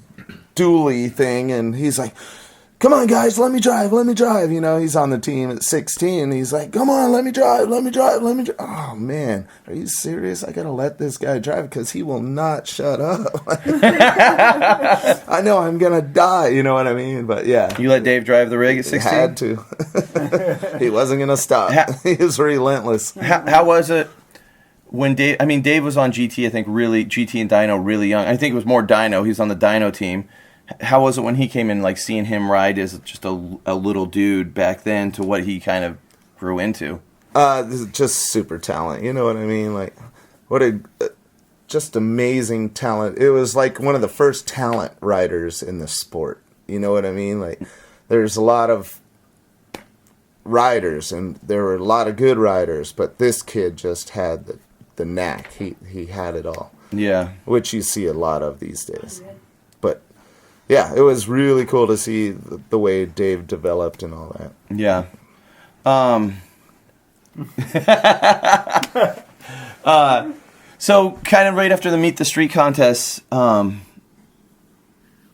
dually thing, and he's like, come on guys, let me drive. He's on the team at 16. He's like, come on, let me drive. Oh man, are you serious? I gotta let this guy drive because he will not shut up. I know I'm gonna die, you know what I mean? But yeah, you let Dave drive the rig at 16? Had to. He wasn't gonna stop. He was relentless. How was it when Dave was on GT, I think really GT and dyno really young. I think it was more dyno. He was on the dyno team. How was it when he came in, seeing him ride as just a little dude back then to what he kind of grew into? Just super talent. You know what I mean? What a just amazing talent. It was one of the first talent riders in the sport. You know what I mean? There's a lot of riders, and there were a lot of good riders, but this kid just had the knack. He had it all. Yeah. Which you see a lot of these days. But yeah, it was really cool to see the way Dave developed and all that. Yeah. So kind of right after the Meet the Street contest,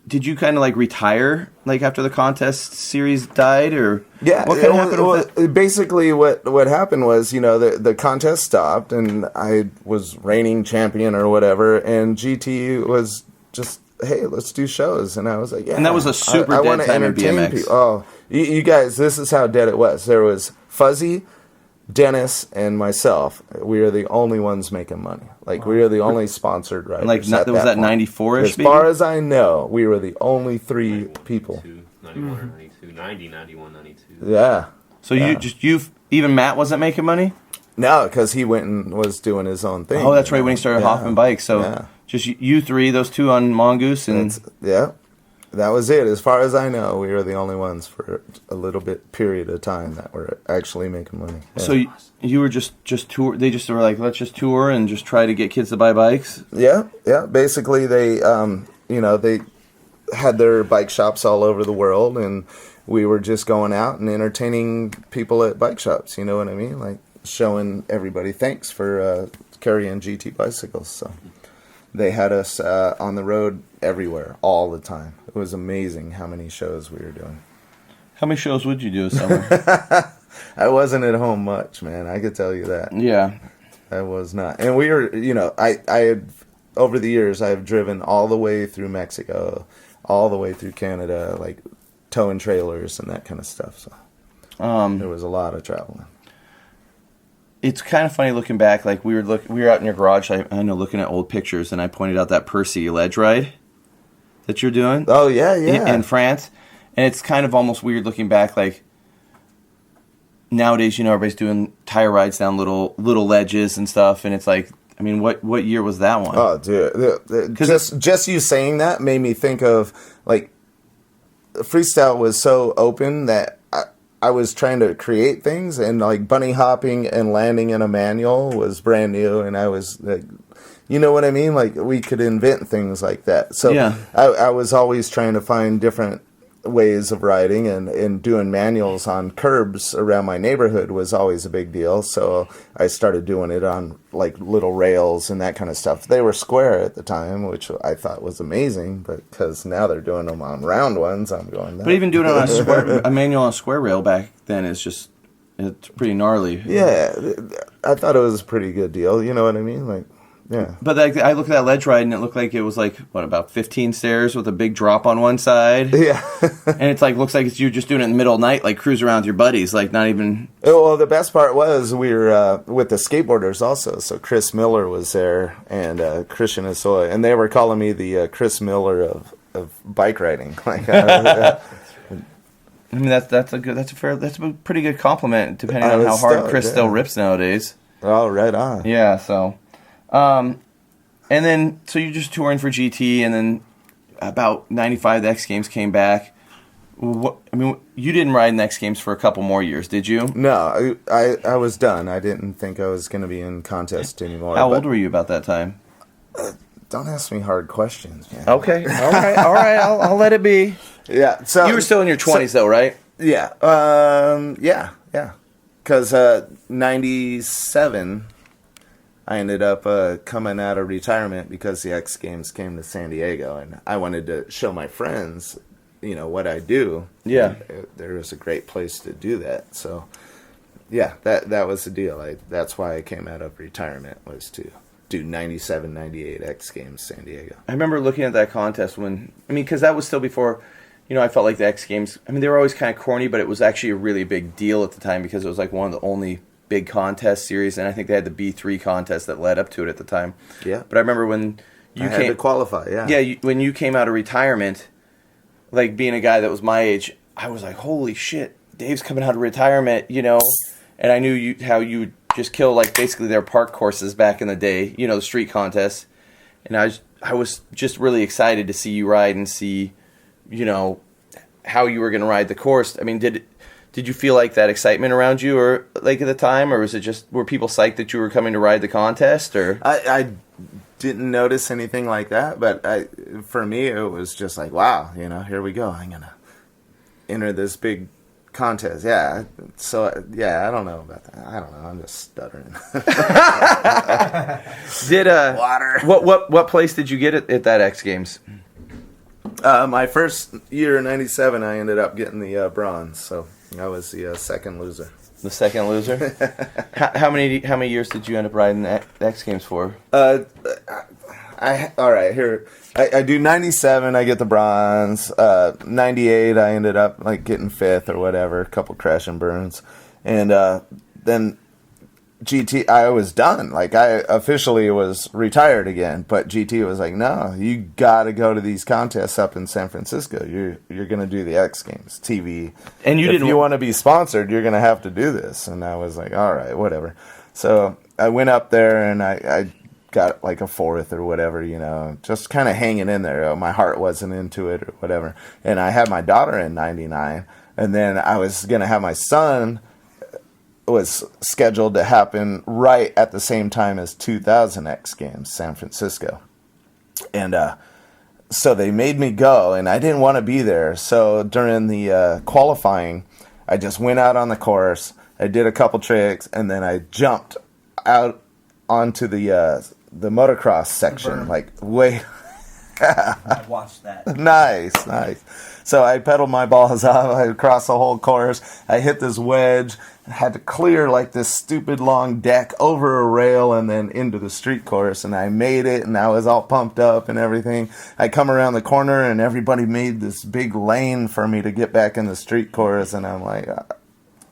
did you kind of retire after the contest series died, or what kind of happened with it? Basically what happened was, the contest stopped and I was reigning champion or whatever, and GT was just, hey, let's do shows. And I was like, yeah. And that was a super dead time in BMX. People. Oh, you guys, this is how dead it was. There was Fuzzy, Dennis, and myself. We were the only ones making money. We were the only sponsored riders. Was that 94-ish? As far as I know, we were the only three people. 91, 92, 90, 91, 92. Yeah. So even Matt wasn't making money? No, because he went and was doing his own thing. Oh, that's right, when he started Hoffman Bikes. So just you three, those two on Mongoose, and that was it. As far as I know, we were the only ones for a little bit period of time that were actually making money. Yeah. So you were just tour. They just were like, let's just tour and just try to get kids to buy bikes. Yeah. Basically, they they had their bike shops all over the world, and we were just going out and entertaining people at bike shops. You know what I mean? Showing everybody thanks for carrying GT bicycles. So they had us on the road everywhere all the time. It was amazing how many shows we were doing. How many shows would you do a summer? I wasn't at home much, man. I could tell you that. Yeah. I was not. And we were, I had, over the years, I've driven all the way through Mexico, all the way through Canada, like towing trailers and that kind of stuff. So there was a lot of traveling. It's kind of funny looking back. Like we were out in your garage. I know, looking at old pictures, and I pointed out that Percy ledge ride that you're doing. Oh yeah, yeah. In France, and it's kind of almost weird looking back. Like nowadays, everybody's doing tire rides down little ledges and stuff, and it's like, I mean, what year was that one? Oh, dude, just you saying that made me think of like freestyle was so open that I was trying to create things, and like bunny hopping and landing in a manual was brand new, and I was like, you know what I mean? Like we could invent things like that. So yeah. I was always trying to find different ways of riding, and doing manuals on curbs around my neighborhood was always a big deal. So I started doing it on like little rails and that kind of stuff. They were square at the time, which I thought was amazing, but because now they're doing them on round ones, I'm going, but even doing it on a manual on a square rail back then it's pretty gnarly. Yeah, I thought it was a pretty good deal. You know what I mean? Like, yeah. But I looked at that ledge ride, and it looked like it was like, about 15 stairs with a big drop on one side. Yeah. And it's like, looks like you're just doing it in the middle of the night, like cruise around with your buddies, like not even... Well, the best part was we were with the skateboarders also. So Chris Miller was there, and Christian Asoy, and they were calling me the Chris Miller of bike riding. Like, I mean, that's a pretty good compliment, depending on how hard Chris still rips nowadays. Oh, right on. Yeah, so... and then, so you're just touring for GT, and then about 95, the X Games came back. You didn't ride in the X Games for a couple more years, did you? No, I was done. I didn't think I was going to be in contest anymore. How old were you about that time? Don't ask me hard questions, man. Okay, all right, I'll let it be. Yeah, so... You were still in your 20s, though, right? Yeah, yeah. Because 97... I ended up coming out of retirement because the X Games came to San Diego, and I wanted to show my friends, what I do. Yeah. There was a great place to do that. So, yeah, that was the deal. That's why I came out of retirement, was to do 97, 98 X Games San Diego. I remember looking at that contest because that was still before, I felt like the X Games, they were always kind of corny, but it was actually a really big deal at the time because it was like one of the only big contest series, and I think they had the B3 contest that led up to it at the time. Yeah. But I remember when you had to qualify, yeah. Yeah, when you came out of retirement, like being a guy that was my age, I was like, holy shit, Dave's coming out of retirement, and I knew how you would just kill like basically their park courses back in the day, the street contests, and I was just really excited to see you ride and see, how you were going to ride the course. I mean, Did you feel like that excitement around you, or like at the time, or was it just, were people psyched that you were coming to ride the contest, or? I didn't notice anything like that, but for me it was just like, wow, here we go. I'm gonna enter this big contest. Yeah. So yeah, I don't know about that. I don't know. I'm just stuttering. Water? What place did you get at that X Games? My first year in '97, I ended up getting the bronze. So. I was the second loser. The second loser? How many years did you end up riding the X Games for? All right, here. I do 97, I get the bronze. 98, I ended up like getting fifth or whatever, a couple crash and burns. And then GT, I was done. Like, I officially was retired again, but GT was like, no, you got to go to these contests up in San Francisco. You're going to do the X Games TV. And if you want to be sponsored, you're going to have to do this. And I was like, all right, whatever. So I went up there, and I got like a fourth or whatever, just kind of hanging in there. My heart wasn't into it or whatever. And I had my daughter in 99, and then I was going to have my son was scheduled to happen right at the same time as 2000 X Games, San Francisco. And so they made me go, and I didn't want to be there. So during the qualifying, I just went out on the course. I did a couple tricks, and then I jumped out onto the the motocross section, like way. I watched that. Nice. So I pedaled my balls off. I crossed the whole course. I hit this wedge. I had to clear like this stupid long deck over a rail and then into the street course. And I made it, and I was all pumped up and everything. I come around the corner, and everybody made this big lane for me to get back in the street course. And I'm like,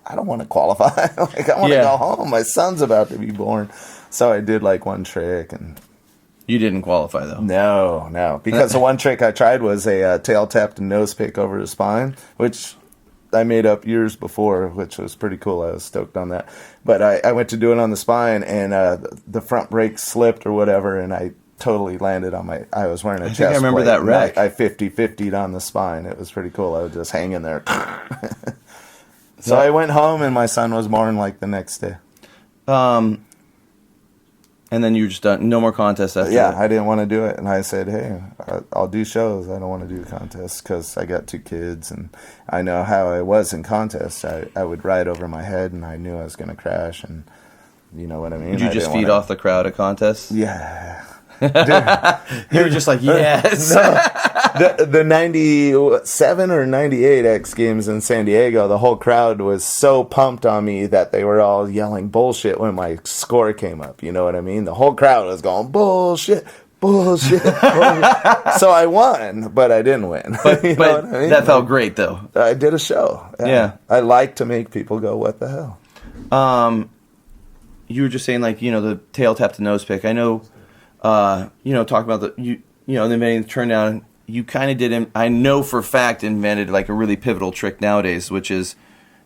I don't want to qualify. Like, I want to go home. My son's about to be born. So I did like one trick, and You didn't qualify, though. No. Because the one trick I tried was a tail tap and nose pick over the spine, which I made up years before, which was pretty cool. I was stoked on that. But I went to do it on the spine, and the front brake slipped or whatever, and I totally landed on my... I was wearing a chest plate. I remember that wreck. I 50-50'd on the spine. It was pretty cool. I was just hanging there. So I went home, and my son was born like the next day. And then you were just done. No more contests after that. I didn't want to do it. And I said, hey, I'll do shows. I don't want to do contests because I got 2 kids. And I know how I was in contests. I would ride over my head, and I knew I was going to crash. And you know what I mean? Would you just feed off the crowd at contests? Yeah. You were just like, yes. The 97 or 98 X Games in San Diego, the whole crowd was so pumped on me that they were all yelling bullshit when my score came up. You know what I mean? The whole crowd was going, bullshit. Bullshit. So I won, but I didn't win. But, you know but what I mean? That felt great, though. I did a show. Yeah. I like to make people go, what the hell? You were just saying, like, the tail tap to nose pick. I know, talking about the inventing the turn down. You kind of did, I know for a fact, invented like a really pivotal trick nowadays, which is,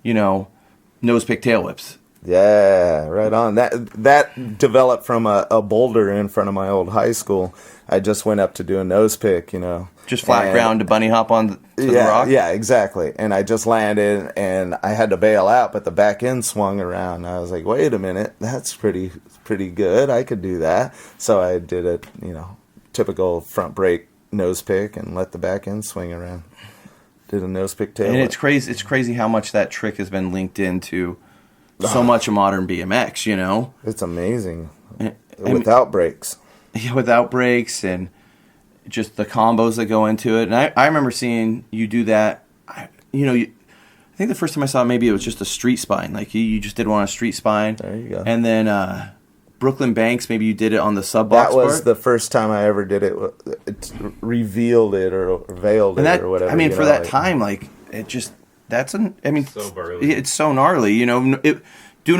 nose pick tail whips. Yeah, right on. That developed from a boulder in front of my old high school. I just went up to do a nose pick, Just flat ground to bunny hop on the rock? Yeah, exactly. And I just landed, and I had to bail out, but the back end swung around. I was like, wait a minute, that's pretty good. I could do that. So I did a, typical front brake nose pick and let the back end swing around. Did a nose pick tail. And it's crazy. It's crazy how much that trick has been linked into so much of modern BMX. It's amazing. Without brakes. Yeah, without brakes and just the combos that go into it. And I remember seeing you do that. I think the first time I saw it, maybe it was just a street spine. Like you just did one on a street spine. There you go. And then Brooklyn Banks, maybe you did it on the sub box. That was the first time I ever did it. It revealed it or veiled it or whatever. I mean, for that time, like it just so gnarly. It's so gnarly. Doing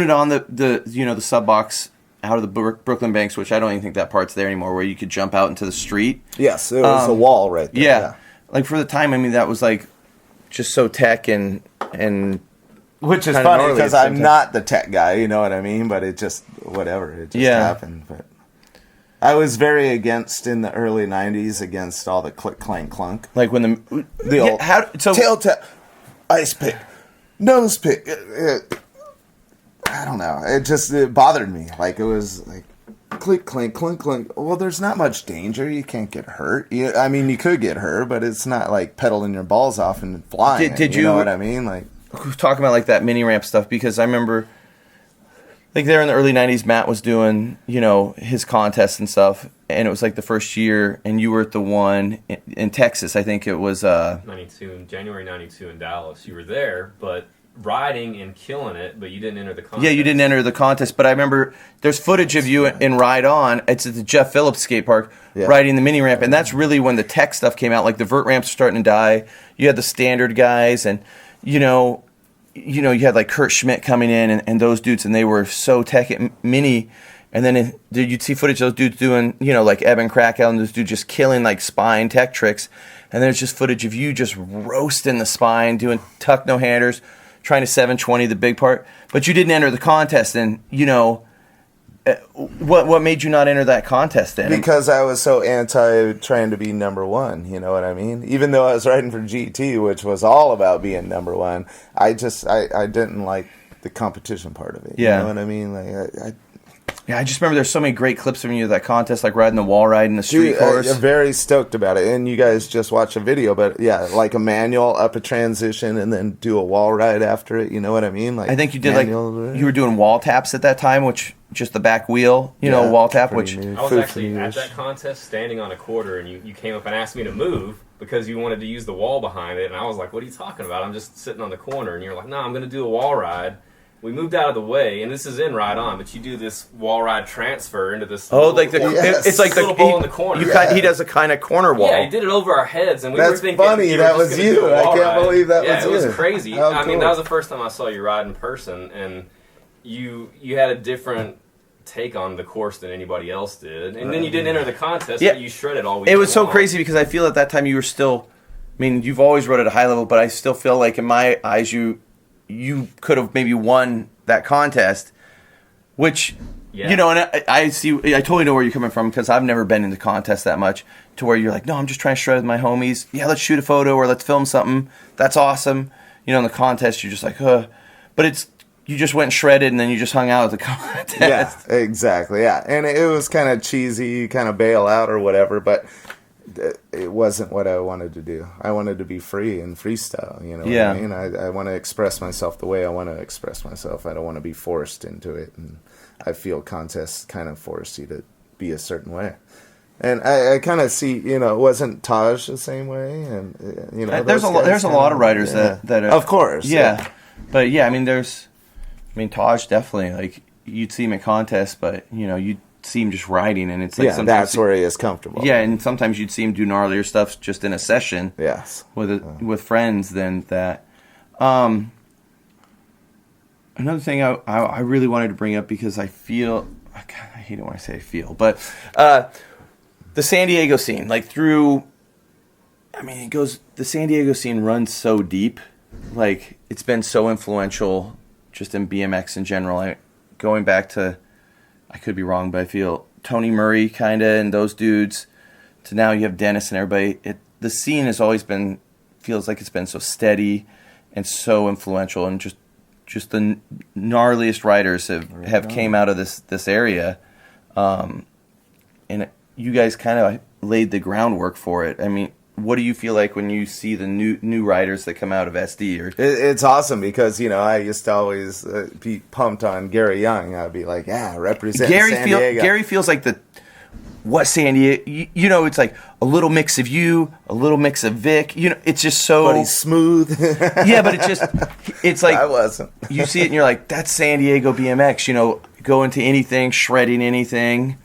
it on the sub box out of the Brooklyn Banks, which I don't even think that part's there anymore, where you could jump out into the street. Yes, it was a wall right there. Yeah. Like for the time, I mean, that was like just so tech and which is funny because I'm not the tech guy, you know what I mean? But it just whatever, it just happened. But I was very against in the early '90s against all the click clank clunk, like when the old tail tap, ice pick, nose pick. I don't know. It bothered me. Like it was like click, clink, clink, clink. Well, there's not much danger. You can't get hurt. You could get hurt, but it's not like pedaling your balls off and flying. Did you know what I mean? Like talking about like that mini ramp stuff, because I remember like there in the early '90s, Matt was doing his contests and stuff, and it was like the first year, and you were at the one in Texas. I think it was January '92 in Dallas. You were there, but riding and killing it, but you didn't enter the contest. Yeah, you didn't enter the contest, but I remember there's footage of you in Ride On. It's at the Jeff Phillips skate park, riding the mini ramp, and that's really when the tech stuff came out. Like the vert ramps were starting to die. You had the standard guys, and you had like Kurt Schmidt coming in and those dudes, and they were so tech at mini. And then you'd see footage of those dudes doing, like Evan Krakow and those dudes just killing like spine tech tricks. And there's just footage of you just roasting the spine, doing tuck no-handers, trying to 720 the big part, but you didn't enter the contest. And what made you not enter that contest then? Because I was so anti trying to be number one. You know what I mean? Even though I was riding for GT, which was all about being number one, I didn't like the competition part of it. You know what I mean? Like I just remember there's so many great clips from you at that contest, like riding the wall ride in the street course. I'm very stoked about it. And you guys just watch a video, but like a manual up a transition and then do a wall ride after it. You know what I mean? Like I think you did you were doing wall taps at that time, which just the back wheel, wall tap, which I was actually at that contest standing on a quarter, and you came up and asked me to move because you wanted to use the wall behind it, and I was like, what are you talking about? I'm just sitting on the corner, and you're like, no, I'm going to do a wall ride. We moved out of the way, and this is in Ride On, but you do this wall ride transfer into this. It's like little bowl in the corner. He does a kind of corner wall. Yeah, he did it over our heads, and we That's were thinking funny. That was you. I can't believe that was you. Yeah, it was crazy. How I mean, cool. that was the first time I saw you ride in person, and you had a different take on the course than anybody else did, and then you didn't enter the contest, but you shredded all week. It was so long. crazy because I feel at that time you were still. I mean, you've always rode at a high level, but I still feel like in my eyes you could have maybe won that contest, which and I totally know where you're coming from because I've never been into contests that much to where you're like, no, I'm just trying to shred with my homies. Yeah, let's shoot a photo or let's film something. That's awesome. In the contest you're just like, but it's. You just went and shredded, and then you just hung out at the contest. Yeah, exactly. Yeah, and it was kind of cheesy, you kind of bail out or whatever, but it wasn't what I wanted to do. I wanted to be free and freestyle. You know what I mean? I want to express myself the way I want to express myself. I don't want to be forced into it, and I feel contests kind of force you to be a certain way. And I kind of see, it wasn't Taj the same way, and there's a lot of writers that are, of course, but I mean, Taj definitely, like, you'd see him at contests, but, you'd see him just riding, and it's like sometimes that's where he is comfortable. Yeah, and sometimes you'd see him do gnarlier stuff just in a session with friends than that. Another thing I really wanted to bring up because I feel, I hate it when I say I feel, but the San Diego scene, like the San Diego scene runs so deep, like, it's been so influential just in BMX in general. Going back to, I could be wrong, but I feel Tony Murray kind of and those dudes to now you have Dennis and everybody. The scene has always been, feels like it's been so steady and so influential, and just the gnarliest riders have came out of this area, and you guys kind of laid the groundwork for it. I mean, what do you feel like when you see the new riders that come out of SD? It's awesome because I used to always be pumped on Gary Young. I'd be like, represent San Diego. Gary feels like what San Diego? It's like a little mix of you, a little mix of Vic. It's just so. But he's smooth. Yeah, but it's like I wasn't. You see it and you're like, that's San Diego BMX. Go into anything, shredding anything.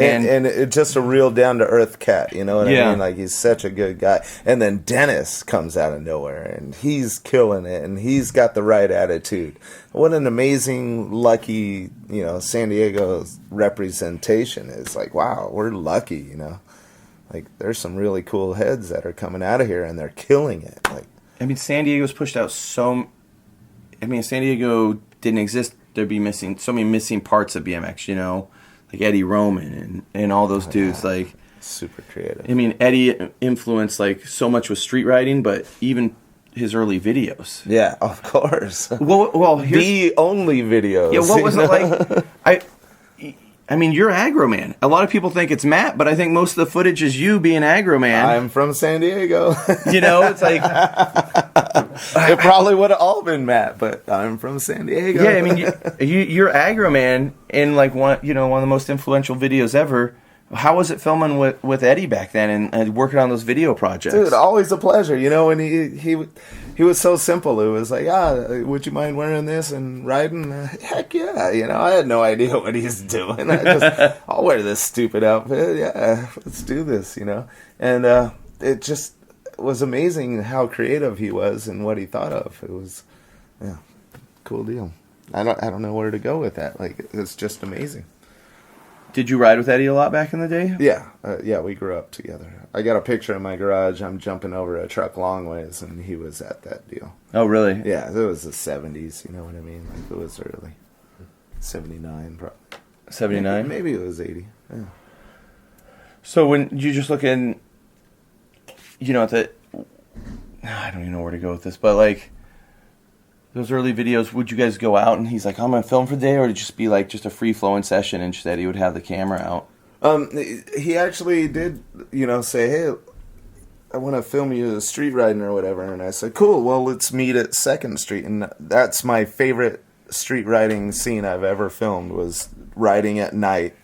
And it's just a real down-to-earth cat, you know what I mean? Like, he's such a good guy. And then Dennis comes out of nowhere, and he's killing it, and he's got the right attitude. What an amazing, lucky, San Diego's representation is. Like, wow, we're lucky, Like, there's some really cool heads that are coming out of here, and they're killing it. Like, I mean, San Diego's pushed out San Diego didn't exist, there'd be so many missing parts of BMX, like Eddie Roman and all those dudes, like super creative. I mean, Eddie influenced like so much with street riding, but even his early videos. Yeah, of course. Well, the only videos. Yeah, what was it like? I mean, you're Aggro Man. A lot of people think it's Matt, but I think most of the footage is you being Aggro Man. I'm from San Diego. It's like it probably would have all been Matt, but I'm from San Diego. Yeah, I mean, you're Aggro Man in like one of the most influential videos ever. How was it filming with Eddie back then and working on those video projects? Dude, always a pleasure. When he was so simple. It was like, would you mind wearing this and riding? Heck yeah. I had no idea what he's doing. I'll wear this stupid outfit. Yeah, let's do this, And it just was amazing how creative he was and what he thought of. It was, cool deal. I don't know where to go with that. Like, it's just amazing. Did you ride with Eddie a lot back in the day? Yeah, we grew up together. I got a picture in my garage. I'm jumping over a truck long ways, and he was at that deal. Oh, really? Yeah, it was the 70s, you know what I mean? Like, it was early. 79, probably. 79? Maybe it was 80, yeah. So when you just look in, at the... I don't even know where to go with this, but, like... Those early videos, would you guys go out and he's like, I'm going to film for the day, or would it just be like just a free-flowing session and just Eddie would have the camera out? He actually did, say, hey, I want to film you street riding or whatever. And I said, cool, well, let's meet at 2nd Street. And that's my favorite street riding scene I've ever filmed was riding at night.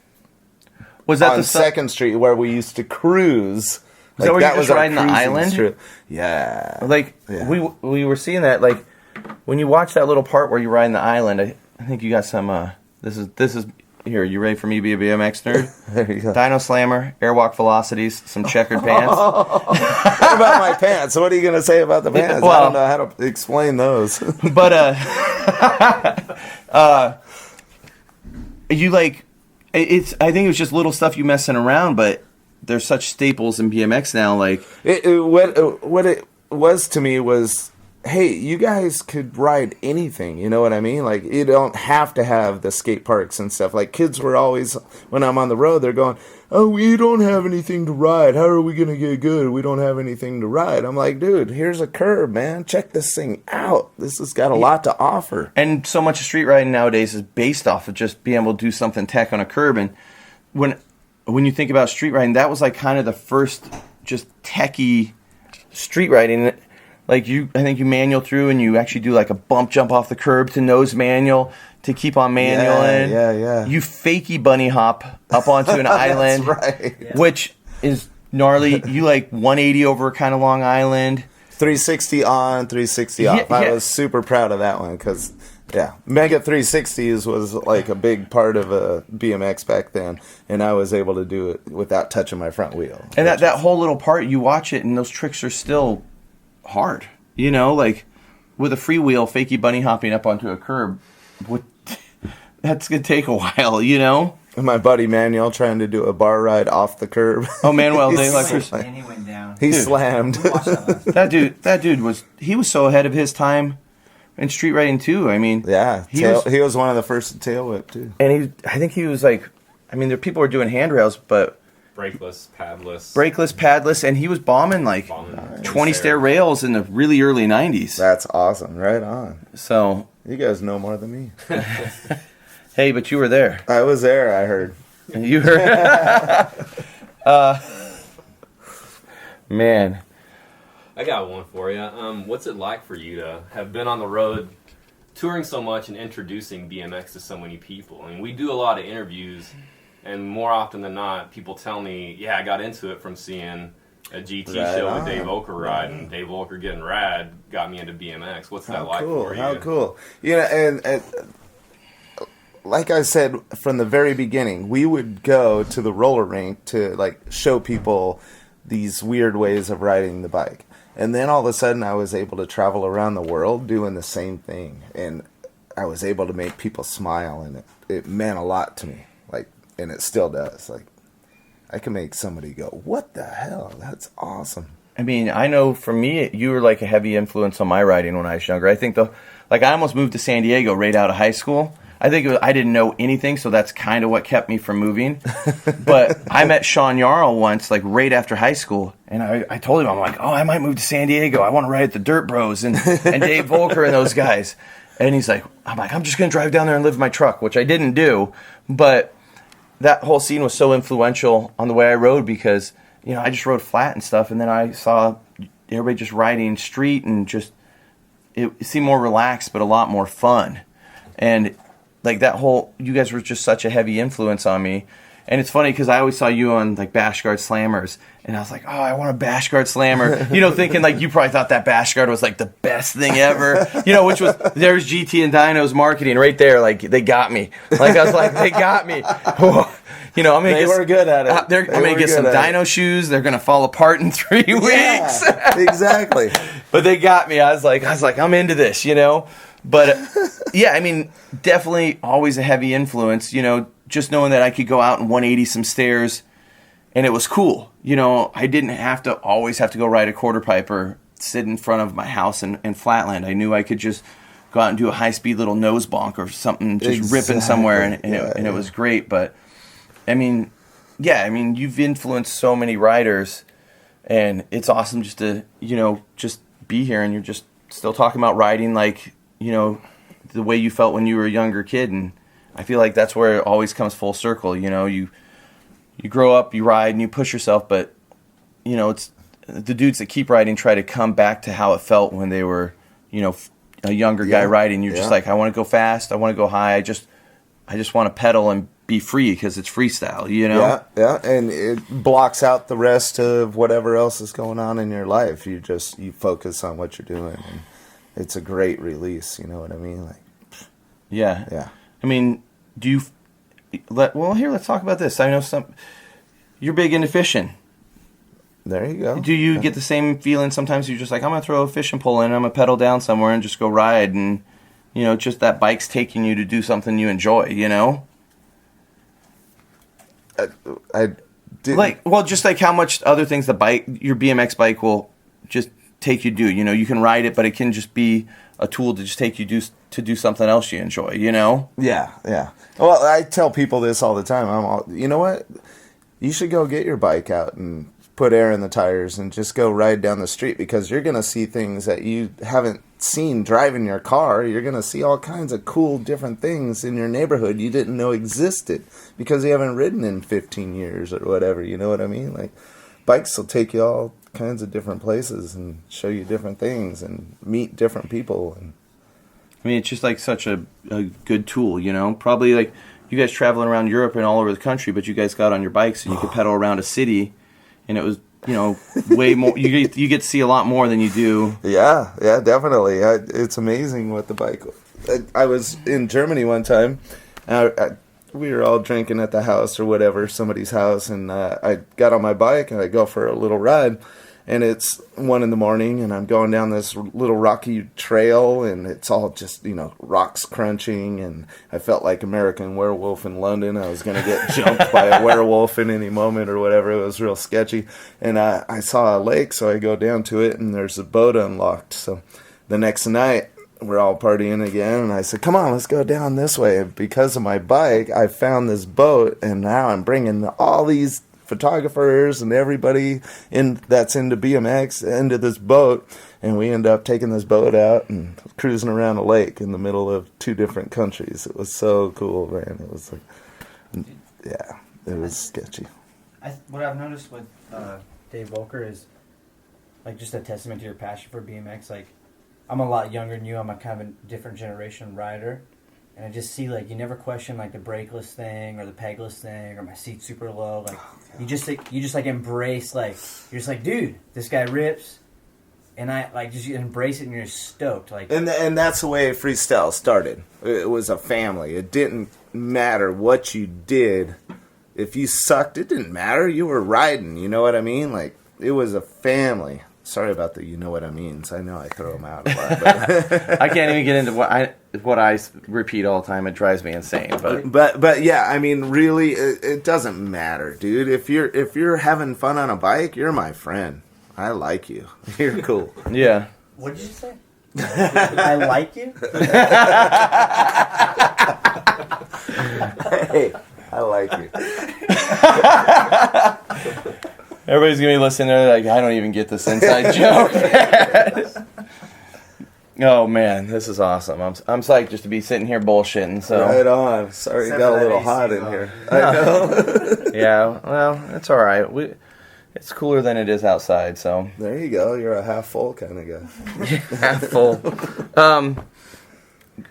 Was that on the Second Street where we used to cruise? Is that where you just riding the island? Strip. Yeah. Like we were seeing that. Like when you watch that little part where you ride in the island, I think you got some. This is here. You ready for me to be a BMX nerd? There you go. Dyno slammer, airwalk velocities, some checkered pants. What about my pants? What are you going to say about the pants? Well, I don't know how to explain those. But you like it's. I think it was just little stuff you messing around, but they're such staples in BMX now. Like what it was to me was, hey, you guys could ride anything. You know what I mean? Like, you don't have to have the skate parks and stuff. Like, kids were always, when I'm on the road, they're going, oh, we don't have anything to ride. How are we going to get good? We don't have anything to ride. I'm like, dude, here's a curb, man. Check this thing out. This has got a lot to offer. And so much of street riding nowadays is based off of just being able to do something tech on a curb. And when you think about street riding, that was like kind of the first just techie street riding. Like I think you manual through and you actually do like a bump jump off the curb to nose manual to keep on manual in. Yeah. You fakey bunny hop up onto an island, right. Which is gnarly. You like 180 over a kind of long island. 360 on, 360 off. I was super proud of that one because, Mega 360s was like a big part of a BMX back then, and I was able to do it without touching my front wheel. And that whole little part, you watch it, and those tricks are still hard. You know, like with a freewheel, fakey bunny hopping up onto a curb, that's going to take a while, you know? And my buddy Manuel trying to do a bar ride off the curb. Oh, Manuel, And he went down. He slammed. That dude was so ahead of his time in street riding too. I mean, he was one of the first to tail whip too. And I think he was like, I mean, there people were doing handrails, but brakeless, padless, and he was bombing 20 stair rails in the really early 90s. That's awesome. Right on. So you guys know more than me. Hey, but you were there. I was there, I heard. You heard? Man. I got one for you. What's it like for you to have been on the road touring so much and introducing BMX to so many people? I mean, we do a lot of interviews, and more often than not, people tell me, I got into it from seeing a GT show with Dave Volekers ride, and Dave Volekers getting rad got me into BMX. What's that like for you? How cool. You know, and like I said from the very beginning, we would go to the roller rink to show people these weird ways of riding the bike. And then all of a sudden I was able to travel around the world doing the same thing. And I was able to make people smile, and it meant a lot to me. And it still does. I can make somebody go, what the hell? That's awesome. I mean, I know for me, you were like a heavy influence on my riding when I was younger. I think I almost moved to San Diego right out of high school. I think I didn't know anything, so that's kind of what kept me from moving. But I met Sean Yarl once, right after high school, and I told him, I'm like, oh, I might move to San Diego. I want to ride at the Dirt Bros and Dave Volekers and those guys. And he's like, I'm just going to drive down there and live in my truck, which I didn't do. But that whole scene was so influential on the way I rode because, I just rode flat and stuff, and then I saw everybody just riding street and just, it seemed more relaxed but a lot more fun. And you guys were just such a heavy influence on me. And it's funny because I always saw you on Bash Guard Slammers, and I was like, oh, I want a Bash Guard Slammer. Thinking you probably thought that Bash Guard was the best thing ever. Which was, there's GT and Dyno's marketing right there. They got me. I was like, they got me. They were good at it. I'm going to get some Dyno shoes. They're going to fall apart in 3 weeks. Exactly. But they got me. I was like, I'm into this, But, definitely always a heavy influence, just knowing that I could go out and 180 some stairs, and it was cool. I didn't always have to go ride a quarter pipe or sit in front of my house in Flatland. I knew I could just go out and do a high-speed little nose bonk or something, just ripping somewhere, and it was great. But, you've influenced so many riders, and it's awesome just to, just be here, and you're just still talking about riding the way you felt when you were a younger kid. And I feel like that's where it always comes full circle. You grow up, you ride, and you push yourself, but, it's the dudes that keep riding try to come back to how it felt when they were, a younger guy riding. You're just like, I want to go fast. I want to go high. I just want to pedal and be free because it's freestyle, you know? Yeah, and it blocks out the rest of whatever else is going on in your life. You focus on what you're doing, and it's a great release, you know what I mean? Like, yeah. I mean, let's talk about this. I know you're big into fishing. There you go. Do you get the same feeling sometimes? You're just like, I'm going to throw a fishing pole in, I'm going to pedal down somewhere and just go ride, and, you know, just that bike's taking you to do something you enjoy, you know? I did just like how much other things your BMX bike will just take you do. You know, you can ride it, but it can just be a tool to just take you to do something else you enjoy, you know? Yeah. Well, I tell people this all the time. You know what? You should go get your bike out and put air in the tires and just go ride down the street, because you're going to see things that you haven't seen driving your car. You're going to see all kinds of cool different things in your neighborhood you didn't know existed because you haven't ridden in 15 years or whatever, you know what I mean? Like, bikes will take you all kinds of different places and show you different things and meet different people. And I mean, it's just like such a good tool, you know? Probably like you guys traveling around Europe and all over the country, but you guys got on your bikes and you could pedal around a city, and it was, you know, way more. You get to see a lot more than you do. Yeah, definitely. It's amazing what the bike. I was in Germany one time. We were all drinking at the house or whatever, somebody's house, and I got on my bike and I go for a little ride. And it's 1 a.m, and I'm going down this little rocky trail, and it's all just, you know, rocks crunching, and I felt like American Werewolf in London. I was going to get jumped by a werewolf in any moment or whatever. It was real sketchy. And I saw a lake, so I go down to it, and there's a boat unlocked. So the next night, we're all partying again, and I said, come on, let's go down this way. And because of my bike, I found this boat, and now I'm bringing all these photographers and everybody that's into BMX into this boat, and we end up taking this boat out and cruising around a lake in the middle of 2 different countries. It was so cool, man. It was like, it was sketchy. What I've noticed with Dave Volker is like just a testament to your passion for BMX. Like, I'm a lot younger than you. I'm a kind of a different generation rider. And I just see, like, you never question, like, the brakeless thing or the pegless thing or my seat's super low. Like, you just embrace, like, you're just like, dude, this guy rips. And I, like, just you embrace it and you're stoked. Like, and that's the way freestyle started. It was a family. It didn't matter what you did. If you sucked, it didn't matter. You were riding, you know what I mean? Like, it was a family. Sorry about the you know what I mean. I know I throw them out a lot. But I can't even get into what I repeat all the time. It drives me insane. But yeah, I mean, really, it doesn't matter, dude. If you're having fun on a bike, you're my friend. I like you. You're cool. Yeah. What did you say? I like you? Hey, I like you. Everybody's going to be listening. They're like, I don't even get this inside joke. Oh, man, this is awesome. I'm psyched just to be sitting here bullshitting. So. Right on. Sorry it got a little hot in here. I know. Yeah, well, it's all right. It's cooler than it is outside, so. There you go. You're a half full kind of guy. Half full.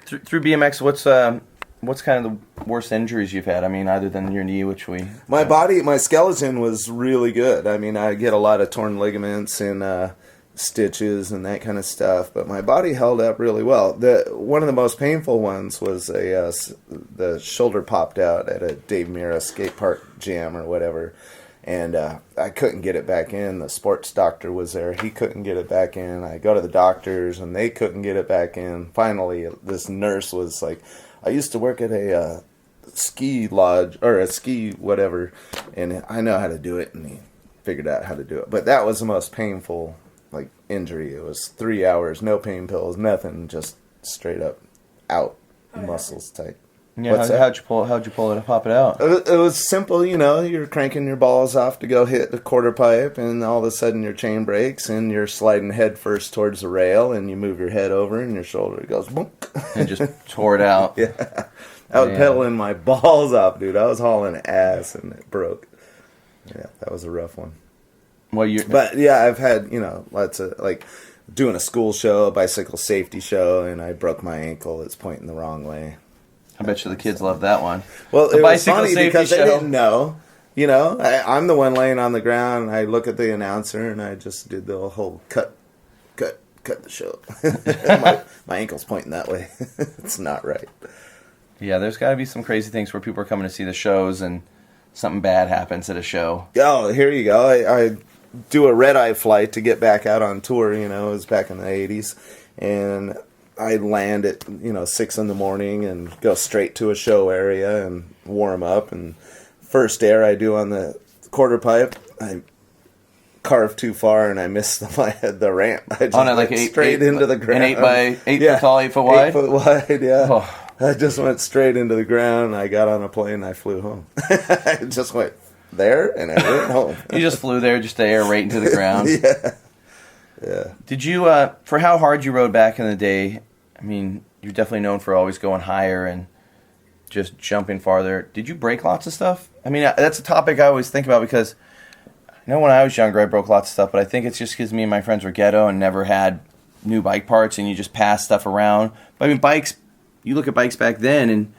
Through BMX, what's kind of the worst injuries you've had? I mean, other than your knee, which we... My skeleton was really good. I mean, I get a lot of torn ligaments and stitches and that kind of stuff, but my body held up really well. One of the most painful ones was the shoulder popped out at a Dave Mira skate park jam or whatever, and I couldn't get it back in. The sports doctor was there. He couldn't get it back in. I go to the doctors, and they couldn't get it back in. Finally, this nurse was like... I used to work at a ski lodge, or a ski whatever, and I know how to do it, and he figured out how to do it. But that was the most painful, like, injury. It was 3 hours, no pain pills, nothing, just straight up out, muscles tight. Yeah, how'd you pull it and pop it out? It was simple, you know. You're cranking your balls off to go hit the quarter pipe, and all of a sudden your chain breaks, and you're sliding head first towards the rail, and you move your head over, and your shoulder goes boom. And just tore it out. Yeah. I was pedaling my balls off, dude. I was hauling ass, and it broke. Yeah, that was a rough one. Well, But yeah, I've had, you know, lots of, like, doing a school show, a bicycle safety show, and I broke my ankle. It's pointing the wrong way. I bet you the kids love that one. Well, the it was bicycle funny safety because show. they didn't know. You know, I'm the one laying on the ground, and I look at the announcer, and I just did the whole cut the show. my ankle's pointing that way. It's not right. Yeah, there's got to be some crazy things where people are coming to see the shows and something bad happens at a show. Oh, here you go. I do a red-eye flight to get back out on tour, you know, it was back in the 80s, and I land at, 6 in the morning and go straight to a show area and warm up, and first air I do on the quarter pipe, I carved too far and I missed the ramp. I just went straight into the ground. An 8 foot tall, 8 foot wide? 8 foot wide, yeah. Oh. I just went straight into the ground. I got on a plane and I flew home. I just went there and I went home. You just flew there just to air right into the ground? Yeah. Did you, for how hard you rode back in the day, I mean, you're definitely known for always going higher and just jumping farther. Did you break lots of stuff? I mean, that's a topic I always think about because I know when I was younger I broke lots of stuff, but I think it's just because me and my friends were ghetto and never had new bike parts and you just pass stuff around. But I mean, bikes, you look at bikes back then and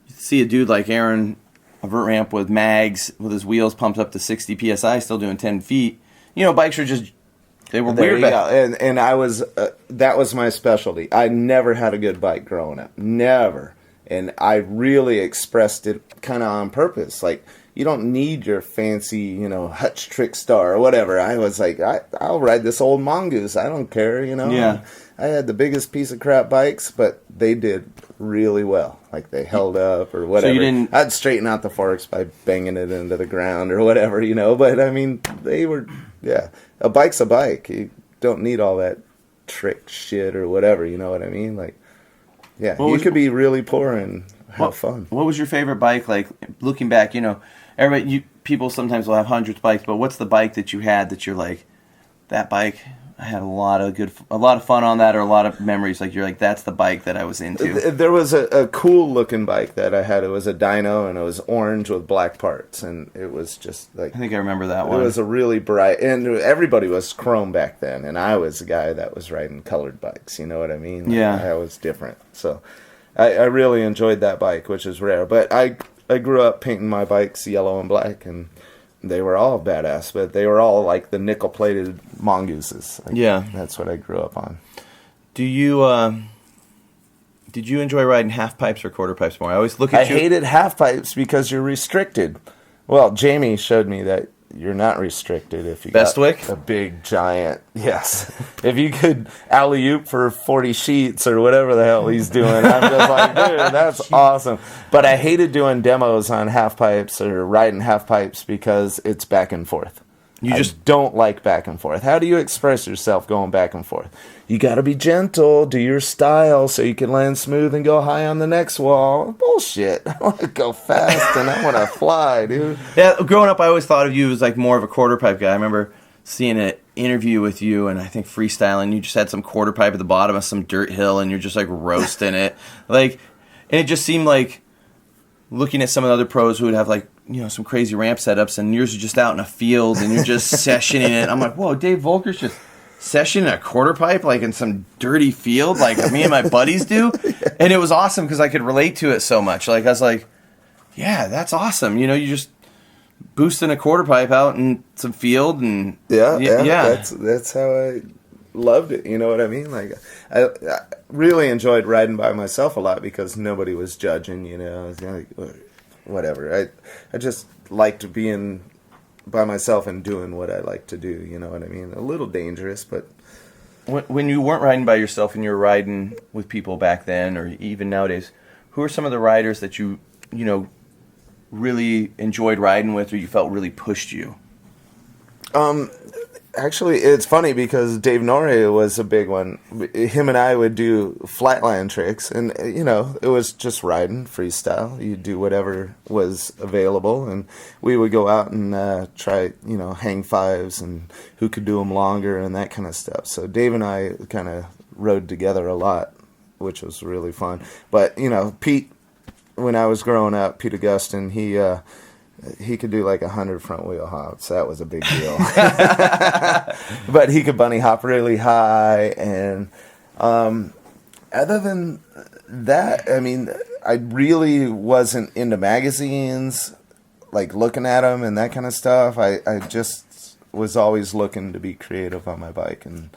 you see a dude like Aaron, a vert ramp with mags, with his wheels pumped up to 60 PSI, still doing 10 feet. Bikes are just, they were there weird you back go. And I was, that was my specialty. I never had a good bike growing up. Never. And I really expressed it kind of on purpose. Like, you don't need your fancy, Hutch Trick Star or whatever. I was like, I'll ride this old Mongoose. I don't care, Yeah. I had the biggest piece of crap bikes, but they did really well. Like, they held up or whatever. So you didn't... I'd straighten out the forks by banging it into the ground or whatever, But, I mean, they were, yeah. A bike's a bike. You don't need all that trick shit or whatever, you know what I mean? Like, yeah, you could be really poor and have fun. What was your favorite bike? Like, looking back, people sometimes will have hundreds of bikes, but what's the bike that you had that you're like, that bike, I had a lot of fun on that, or a lot of memories. Like, you're like, that's the bike that I was into. There was a cool looking bike that I had. It was a dyno, and it was orange with black parts, and it was just like, I think I remember that one. It was a really bright, and everybody was chrome back then, and I was a guy that was riding colored bikes. You know what I mean? Yeah, I was different. So I really enjoyed that bike, which is rare. But I grew up painting my bikes yellow and black, and they were all badass, but they were all like the nickel-plated mongooses. Like, yeah. That's what I grew up on. Did you enjoy riding half pipes or quarter pipes more? I always look at you. I hated half pipes because you're restricted. Well, Jamie showed me that you're not restricted if you Bestwick? got a big giant. Yes. If you could alley-oop for 40 sheets or whatever the hell he's doing, I'm just like, dude, that's awesome. But I hated doing demos on half pipes or riding half pipes because it's back and forth. I just don't like back and forth. How do you express yourself going back and forth? You got to be gentle, do your style so you can land smooth and go high on the next wall. Bullshit. I want to go fast and I want to fly, dude. Yeah, growing up, I always thought of you as like more of a quarter pipe guy. I remember seeing an interview with you and I think freestyling. You just had some quarter pipe at the bottom of some dirt hill and you're just like roasting it. Like, and it just seemed like looking at some of the other pros who would have like, some crazy ramp setups, and yours are just out in a field, and you're just sessioning it. I'm like, whoa, Dave Volekers just sessioning a quarter pipe, like in some dirty field, like me and my buddies do. And it was awesome because I could relate to it so much. Like, I was like, yeah, that's awesome. You just boosting a quarter pipe out in some field, and yeah. That's how I loved it. You know what I mean? Like, I really enjoyed riding by myself a lot because nobody was judging. I was like, whatever. I just liked being by myself and doing what I like to do. You know what I mean? A little dangerous, but when you weren't riding by yourself and you were riding with people back then, or even nowadays, who are some of the riders that you really enjoyed riding with, or you felt really pushed you? Actually, it's funny because Dave Norrie was a big one. Him and I would do flatline tricks, and, it was just riding, freestyle. You do whatever was available, and we would go out and try, hang fives and who could do them longer and that kind of stuff. So Dave and I kind of rode together a lot, which was really fun. But, Pete, when I was growing up, Pete Augustin, he he could do like 100 front wheel hops. That was a big deal. But he could bunny hop really high. And other than that, I mean, I really wasn't into magazines, like looking at them and that kind of stuff. I just was always looking to be creative on my bike and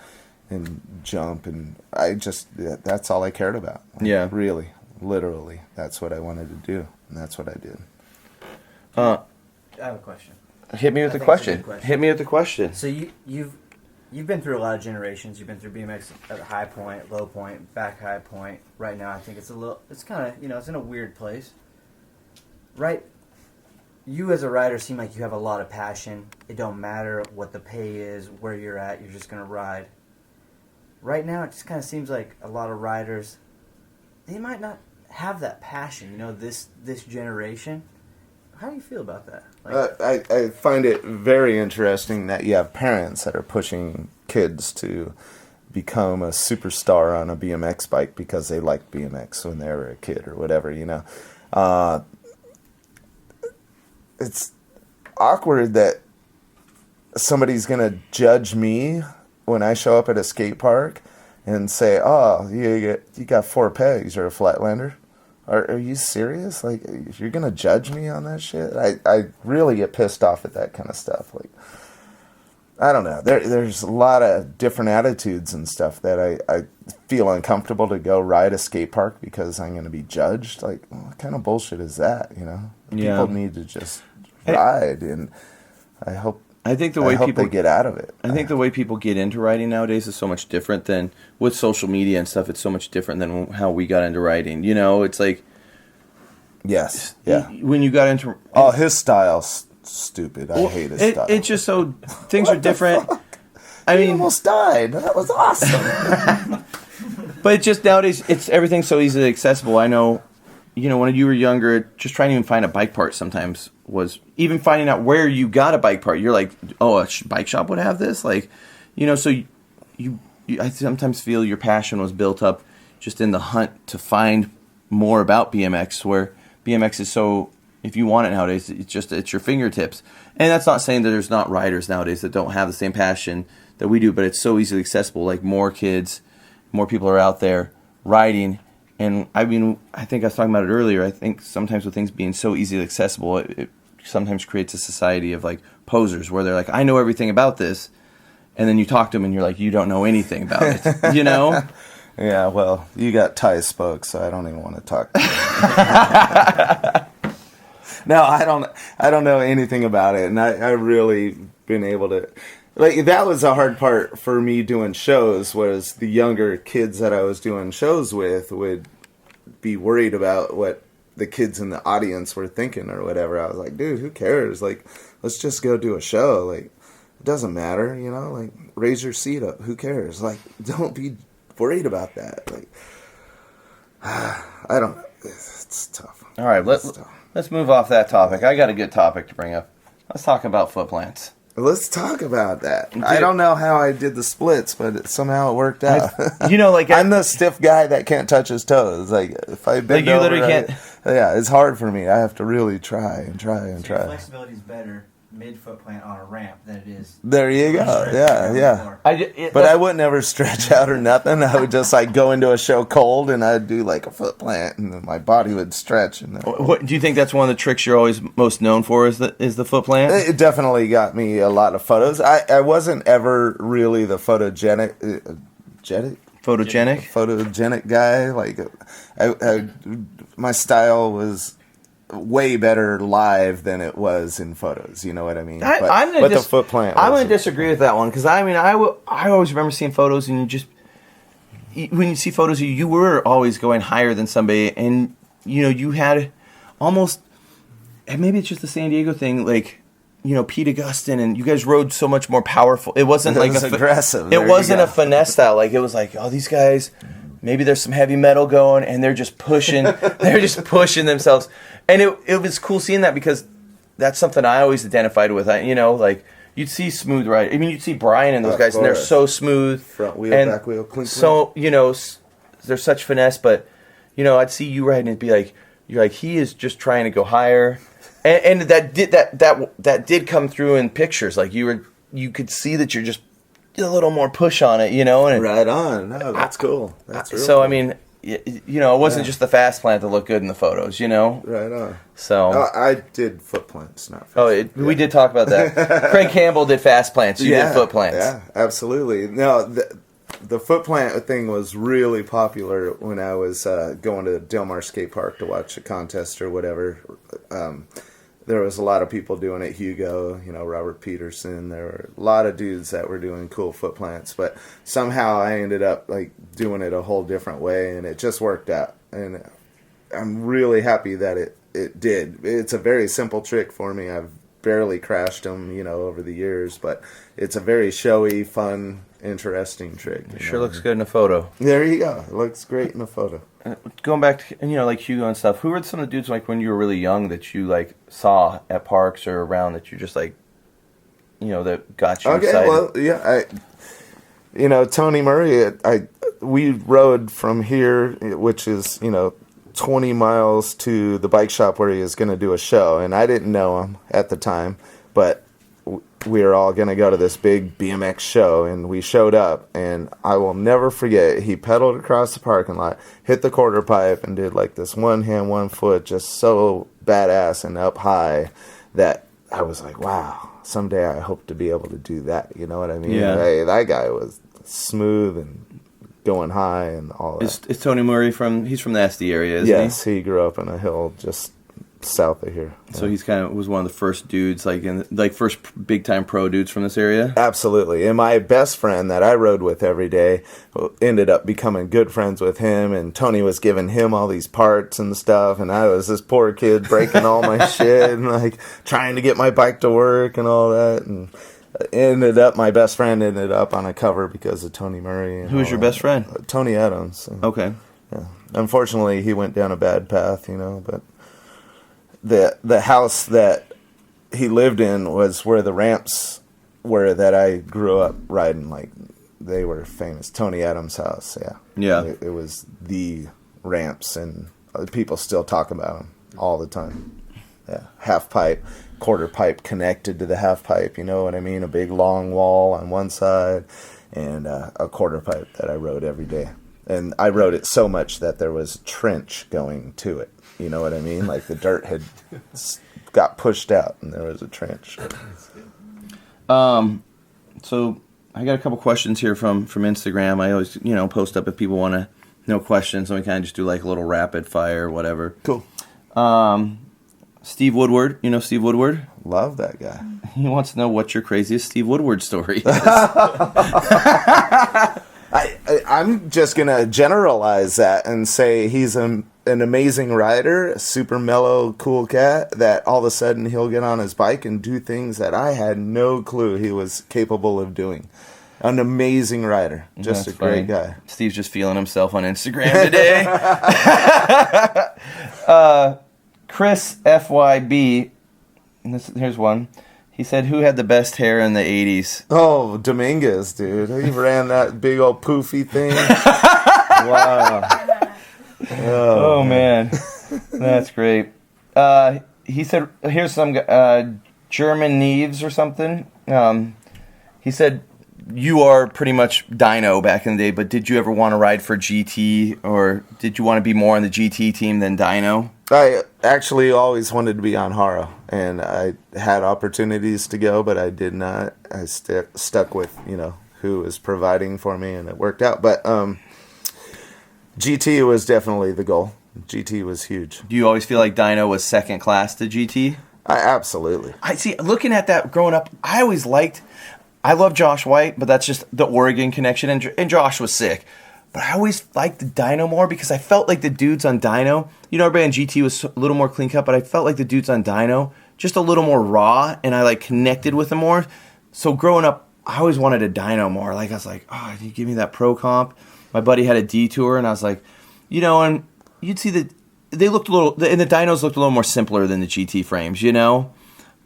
jump. And that's all I cared about. Like, yeah. Really, literally. That's what I wanted to do. And that's what I did. I have a question. Hit me with the question. Hit me with the question. So you've been through a lot of generations. You've been through BMX at a high point, low point, back high point. Right now, I think it's kind of, it's in a weird place. Right? You as a rider seem like you have a lot of passion. It don't matter what the pay is, where you're at. You're just gonna ride. Right now, it just kind of seems like a lot of riders, they might not have that passion. This generation. How do you feel about that? I find it very interesting that you have parents that are pushing kids to become a superstar on a BMX bike because they liked BMX when they were a kid or whatever, It's awkward that somebody's going to judge me when I show up at a skate park and say, oh, you got 4 pegs, you're a flatlander. Are you serious? Like, you're going to judge me on that shit? I really get pissed off at that kind of stuff. Like, I don't know. There's a lot of different attitudes and stuff that I feel uncomfortable to go ride a skate park because I'm going to be judged. Like, what kind of bullshit is that, Yeah. People need to just ride, and I think the way people get out of it. I think the way people get into riding nowadays is so much different than with social media and stuff. It's so much different than how we got into riding. It's like, yes, yeah. When you got into his style's stupid. I hate his style. It's just so things are different. I mean, almost died. That was awesome. But it's just nowadays, everything's so easily accessible. I know. When you were younger, just trying to even find a bike part sometimes was even finding out where you got a bike part. You're like, oh, a bike shop would have this? Like, so I sometimes feel your passion was built up just in the hunt to find more about BMX, where BMX is so, if you want it nowadays, it's your fingertips. And that's not saying that there's not riders nowadays that don't have the same passion that we do, but it's so easily accessible. Like, more kids, more people are out there riding. And I mean, I think I was talking about it earlier. I think sometimes with things being so easily accessible, it sometimes creates a society of like posers where they're like, I know everything about this. And then you talk to them and you're like, you don't know anything about it, Yeah, well, you got Ty Spoke, so I don't even want to talk to you. No, I don't know anything about it. And I really been able to, like, that was a hard part for me doing shows, was the younger kids that I was doing shows with would be worried about what the kids in the audience were thinking or whatever. I was like, dude, who cares? Like, let's just go do a show. Like, it doesn't matter, like, raise your seat up. Who cares? Like, don't be worried about that. Like, I don't know. It's tough. All right, let's move off that topic. I got a good topic to bring up. Let's talk about foot plants. Let's talk about that. I don't know how I did the splits, but somehow it worked out. I'm the stiff guy that can't touch his toes. Like, if I bend over, literally can't. Yeah, it's hard for me. I have to really try and try and try. Flexibility is better mid-foot plant on a ramp than it is. There you go. Yeah. But I would never stretch out or nothing. I would just like go into a show cold and I'd do like a foot plant and then my body would stretch. And what do you think that's one of the tricks you're always most known for is the foot plant? It definitely got me a lot of photos. I wasn't ever really the photogenic guy. Like my style was way better live than it was in photos. You know what I mean? But the foot plant. I'm going to disagree with that one because I mean I always remember seeing photos and when you see photos you were always going higher than somebody and you had almost, and maybe it's just the San Diego thing, like Pete Augustine and you guys rode so much more powerful. It wasn't aggressive. It wasn't a finesse style. Like it was like, oh, these guys. Maybe there's some heavy metal going, and they're just pushing. They're just pushing themselves, and it was cool seeing that because that's something I always identified with. Like you'd see smooth ride. I mean, you'd see Brian and those guys, and they're so smooth. Front wheel, back wheel, clink. So there's such finesse, but I'd see you riding and be like, you're like he is just trying to go higher, And that did come through in pictures. Like you could see that you're just a little more push on it, And right on. No, that's cool. That's real so cool. I mean, it wasn't just the fast plant that looked good in the photos, Right on. So I did foot plants, not fast we did talk about that. Craig Campbell did fast plants. You did foot plants. Yeah, absolutely. No, the foot plant thing was really popular when I was going to Del Mar Skate Park to watch a contest or whatever. There was a lot of people doing it. Hugo, Robert Peterson. There were a lot of dudes that were doing cool foot plants, but somehow I ended up like doing it a whole different way, and it just worked out. And I'm really happy that it did. It's a very simple trick for me. I've barely crashed them, over the years, but it's a very showy, fun, interesting trick. It sure looks good in a photo. There you go. It looks great in a photo. Going back to like Hugo and stuff, who were some of the dudes like when you were really young that you like saw at parks or around that you just like, that got you excited? Well, yeah, Tony Murray. We rode from here, which is 20 miles to the bike shop where he was going to do a show, and I didn't know him at the time, but we were all going to go to this big BMX show, and we showed up, and I will never forget, he pedaled across the parking lot, hit the quarter pipe, and did like this one hand, 1 foot, just so badass and up high that I was like, wow, someday I hope to be able to do that, you know what I mean? Yeah. Hey, that guy was smooth and going high and all that. Is Tony Murray he's from the SD area, isn't he? Yes, he grew up in a hill just south of here. So he's was one of the first dudes, first big time pro dudes from this area. Absolutely. And my best friend that I rode with every day ended up becoming good friends with him, and Tony was giving him all these parts and stuff, and I was this poor kid breaking all my shit and like trying to get my bike to work and all that, and my best friend ended up on a cover because of Tony Murray. Who was your best friend? Tony Adams. Okay. Yeah. Unfortunately, he went down a bad path, but the house that he lived in was where the ramps were that I grew up riding. Like, they were famous. Tony Adams' house, yeah. Yeah. It was the ramps, and people still talk about them all the time. Yeah. Half pipe, quarter pipe connected to the half pipe, you know what I mean? A big long wall on one side, and a quarter pipe that I rode every day. And I rode it so much that there was trench going to it. You know what I mean? Like the dirt had got pushed out, and there was a trench. So I got a couple questions here from Instagram. I always, post up if people want to know questions, and we kind of just do like a little rapid fire or whatever. Cool. Steve Woodward, Steve Woodward? Love that guy. He wants to know what's your craziest Steve Woodward story. I'm just going to generalize that and say he's an amazing rider, a super mellow, cool cat, that all of a sudden he'll get on his bike and do things that I had no clue he was capable of doing. An amazing rider. Just That's a great funny. guy. Steve's just feeling himself on Instagram today. Chris FYB, and here's one. He said, who had the best hair in the 80s? Oh, Dominguez, dude. He ran that big old poofy thing. Wow. Oh, man. That's great. He said, here's some German Neves or something. He said, you are pretty much dyno back in the day, but did you ever want to ride for GT, or did you want to be more on the GT team than dyno? I actually always wanted to be on Haro, and I had opportunities to go, but I did not. I stuck with, who was providing for me, and it worked out. But GT was definitely the goal. GT was huge. Do you always feel like dyno was second class to GT? Absolutely. I see. Looking at that growing up, I love Josh White, but that's just the Oregon connection, and Josh was sick. But I always liked the dyno more because I felt like the dudes on dyno, everybody on GT was a little more clean cut, but I felt like the dudes on dyno just a little more raw, and I connected with them more. So growing up, I always wanted a dyno more. I was like, oh, you give me that pro comp. My buddy had a Detour, and I was like, and you'd see they looked and the dynos looked a little more simpler than the GT frames,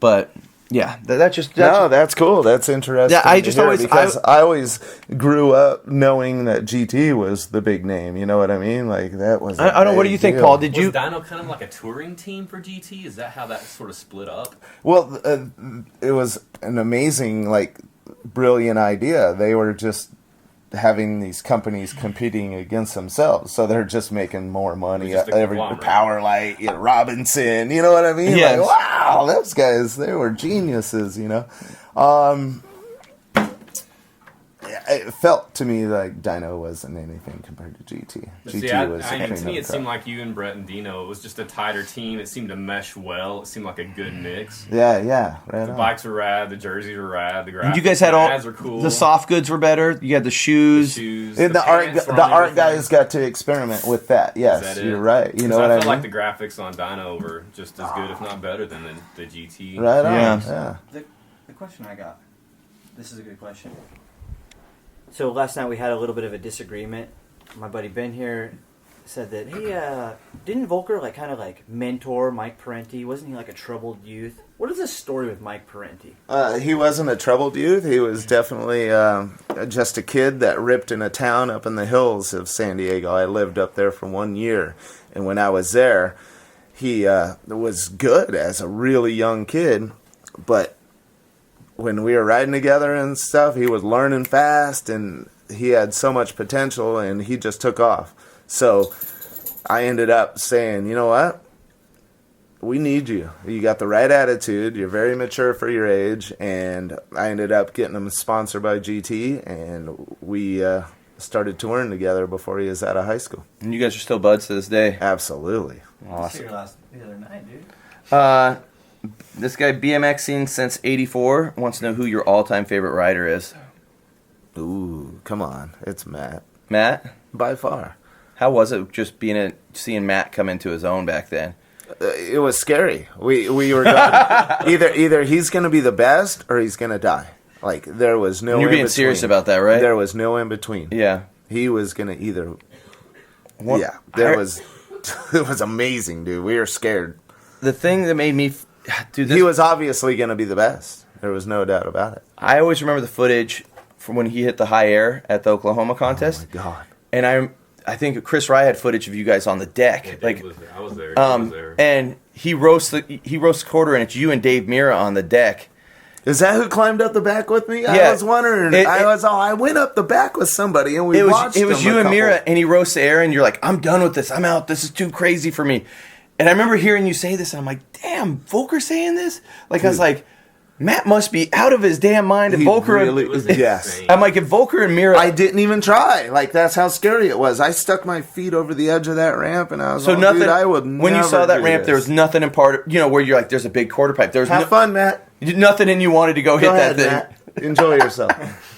but Yeah, that's No, that's cool. That's interesting. Yeah, I just to hear, always- because I always grew up knowing that GT was the big name. You know what I mean? Like that was. I don't know. What do you think, Paul? Did Was you? Dyno kind of like a touring team for GT? Is that how that sort of split up? Well, it was an amazing, like, brilliant idea. They were just having these companies competing against themselves, so they're just making more money. Just a Every conglomerate. Powerlight, Robinson, you know what I mean? Yes. Like, wow, those guys, they were geniuses, you know. It felt to me like Dyno wasn't anything compared to GT. But GT see, was to cream me, of it the seemed crop. like you and Brett and Dino, it was just a tighter team. It seemed to mesh well. It seemed like a good mix. Yeah, right The on. bikes were rad. The jerseys were rad. The And you guys had all ads were cool. the soft goods were better. You had the shoes. shoes. And the art, pants were the on art everything. guys got to experiment with that. Yes, Is that it? you're right. You know 'Cause what I felt mean? like the graphics on Dyno were just as good, if not better, than the GT. Right on. Yeah. Yeah. The question I got. This is a good question. So last night we had a little bit of a disagreement. My buddy Ben here said that, hey, didn't Volker kind of mentor Mike Parenti? Wasn't he like a troubled youth? What is the story with Mike Parenti? He wasn't a troubled youth. He was definitely just a kid that ripped in a town up in the hills of San Diego. I lived up there for 1 year, and when I was there, he was good as a really young kid, but when we were riding together and stuff, he was learning fast, and he had so much potential, and he just took off. So I ended up saying, you know what? We need you. You got the right attitude. You're very mature for your age. And I ended up getting him sponsored by GT, and we started touring together before he was out of high school. And you guys are still buds to this day. Absolutely. Awesome. The other night, dude. This guy BMXing since '84 wants to know who your all-time favorite rider is. Ooh, come on. It's Matt. Matt, By far. how was it just seeing Matt come into his own back then? It was scary. We were going, either he's going to be the best or he's going to die. Like, there was no You're in being between. serious about that, right? There was no in between. Yeah. He was going to either... What- Yeah, it was amazing, dude. We were scared. The thing that made me... Dude, He was obviously going to be the best. There was no doubt about it. I always remember the footage from when he hit the high air at the Oklahoma contest. Oh, my God. And I think Chris Rye had footage of you guys on the deck. Yeah, like, I was there. I was there. and he roasts quarter, and it's you and Dave Mira on the deck. Is that who climbed up the back with me? Yeah. I was wondering. I went up the back with somebody, and we watched It was them you a and couple. Mira, and he roasts the air, and you're like, I'm done with this. I'm out. This is too crazy for me. And I remember hearing you say this, and I'm like, damn, Volker saying this? Like, I was like, Matt must be out of his damn mind. If He Volker, really- It was yes. insane. I'm like, if Volker and Mira, I didn't even try. Like, that's how scary it was. I stuck my feet over the edge of that ramp, and I was so like, nothing. dude, I would when you never saw that do ramp, this. there was nothing in part of, where you're like, there's a big quarter pipe. There was Have fun, Matt. nothing in you wanted to go hit Go ahead, that thing. Matt. Enjoy yourself.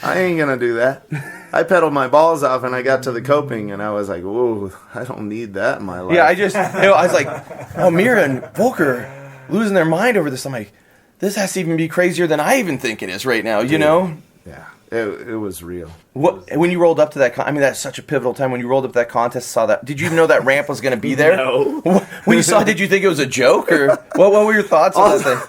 I ain't going to do that. I pedaled my balls off, and I got to the coping, and I was like, whoa, I don't need that in my life. Yeah, I was like, oh, Mira and Volker losing their mind over this. I'm like, this has to even be crazier than I even think it is right now, you know? Yeah, it was real. What when you rolled up to that? That's such a pivotal time. When you rolled up to that contest, saw that. Did you even know that ramp was going to be there? No. When you saw it, did you think it was a joke, or what were your thoughts on that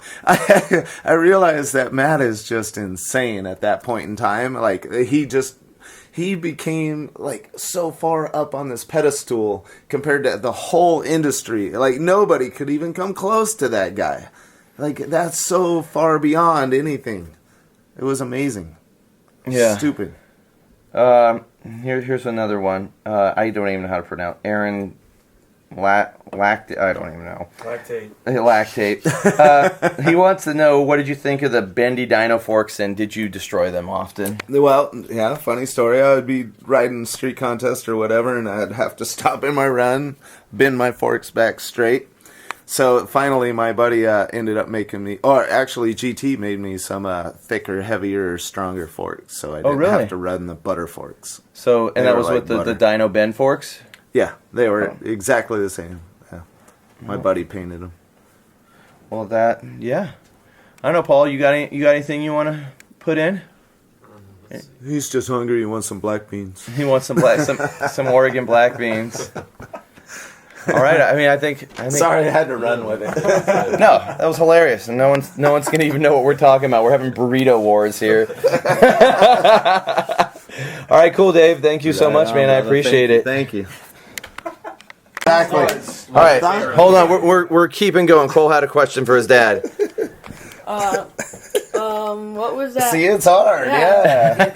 thing? I realized that Matt is just insane at that point in time. Like, he became like so far up on this pedestal compared to the whole industry. Like, nobody could even come close to that guy. Like, that's so far beyond anything. It was amazing. Yeah. Stupid. Here's another one. I don't even know how to pronounce. Aaron Lactate. I don't even know. Lactate. He wants to know, what did you think of the bendy dyno forks, and did you destroy them often? Well, yeah, funny story. I would be riding street contest or whatever, and I'd have to stop in my run, bend my forks back straight. So finally, my buddy ended up making me, or actually GT made me some thicker, heavier, stronger forks. So I didn't really? have to run the butter forks. So, and They that were was like with the butter. dyno bend forks? Yeah, they were exactly the same. Yeah. My buddy painted them. Well, yeah. I don't know, Paul. You got anything you want to put in? He's just hungry. He wants some black beans. He wants some Oregon black beans. All right. I mean, I think. Sorry, I had to run with it. No, that was hilarious, and no one's gonna even know what we're talking about. We're having burrito wars here. All right, cool, Dave. Thank you so much, man. I appreciate it. Thank you. Exactly. All right, hold on. We're keeping going. Cole had a question for his dad. What was that? See, it's hard. Yeah.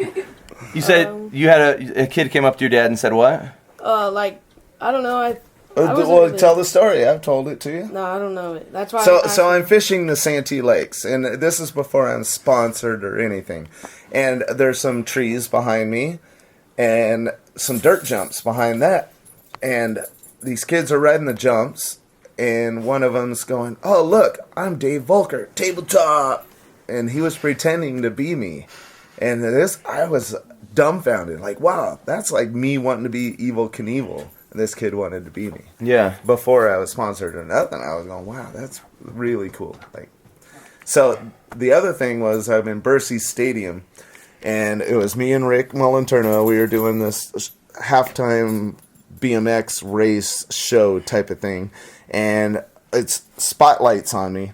You said you had a kid came up to your dad and said what? Like, I don't know. I Well, tell the story. I've told it to you. No, I don't know it. That's why. So I'm fishing the Santee Lakes, and this is before I'm sponsored or anything. And there's some trees behind me, and some dirt jumps behind that. And these kids are riding the jumps, and one of them's going, "Oh, look, I'm Dave Volker, tabletop," and he was pretending to be me. And I was dumbfounded, like, wow, that's like me wanting to be Evel Knievel. This kid wanted to be me. Yeah. Before I was sponsored or nothing, I was going, wow, that's really cool. Like, so the other thing was I'm in Bercy Stadium, and it was me and Rick Molinterno. We were doing this halftime BMX race show type of thing, and it's spotlights on me.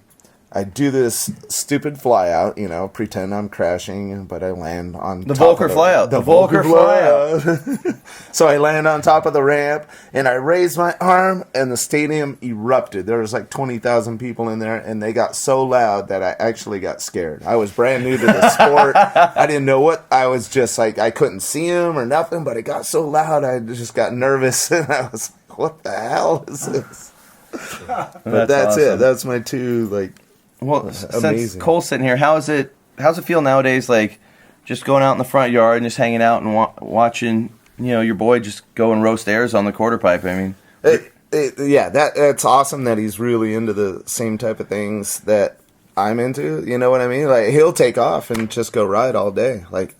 I do this stupid fly out, pretend I'm crashing, but I land on the top Volker of fly out. The Volker fly out. So I land on top of the ramp, and I raise my arm, and the stadium erupted. There was like 20,000 people in there, and they got so loud that I actually got scared. I was brand new to the sport. I didn't know what. I was just like, I couldn't see them or nothing, but it got so loud, I just got nervous, and I was like, what the hell is this? But that's awesome. it. That's my two, Well, amazing. Since Cole's sitting here, how's it feel nowadays, like, just going out in the front yard and just hanging out and watching, your boy just go and roast airs on the quarter pipe? I mean, that's awesome that he's really into the same type of things that I'm into. You know what I mean? Like, he'll take off and just go ride all day. Like,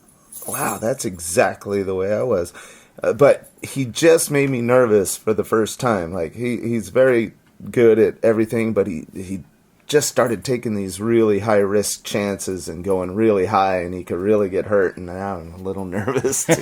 wow, that's exactly the way I was. But he just made me nervous for the first time. Like, he's very good at everything, but he just started taking these really high risk chances and going really high, and he could really get hurt, and now I'm a little nervous too.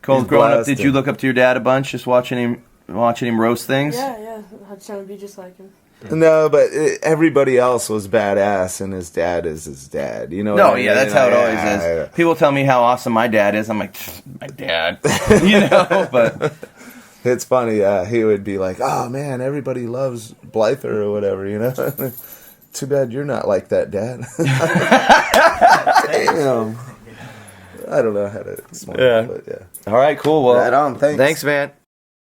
Cole, growing up, did you look up to your dad a bunch, just watching him roast things? Yeah. I was trying to be just like him. No, but everybody else was badass, and his dad is his dad. You know? No, what I mean? that's how it always is. People tell me how awesome my dad is. I'm like, my dad, but. It's funny, he would be like, oh man, everybody loves Blyther or whatever, Too bad you're not like that, Dad. Damn. I don't know how to explain it, but yeah. All right, cool. Well, right on, thanks. Thanks, man.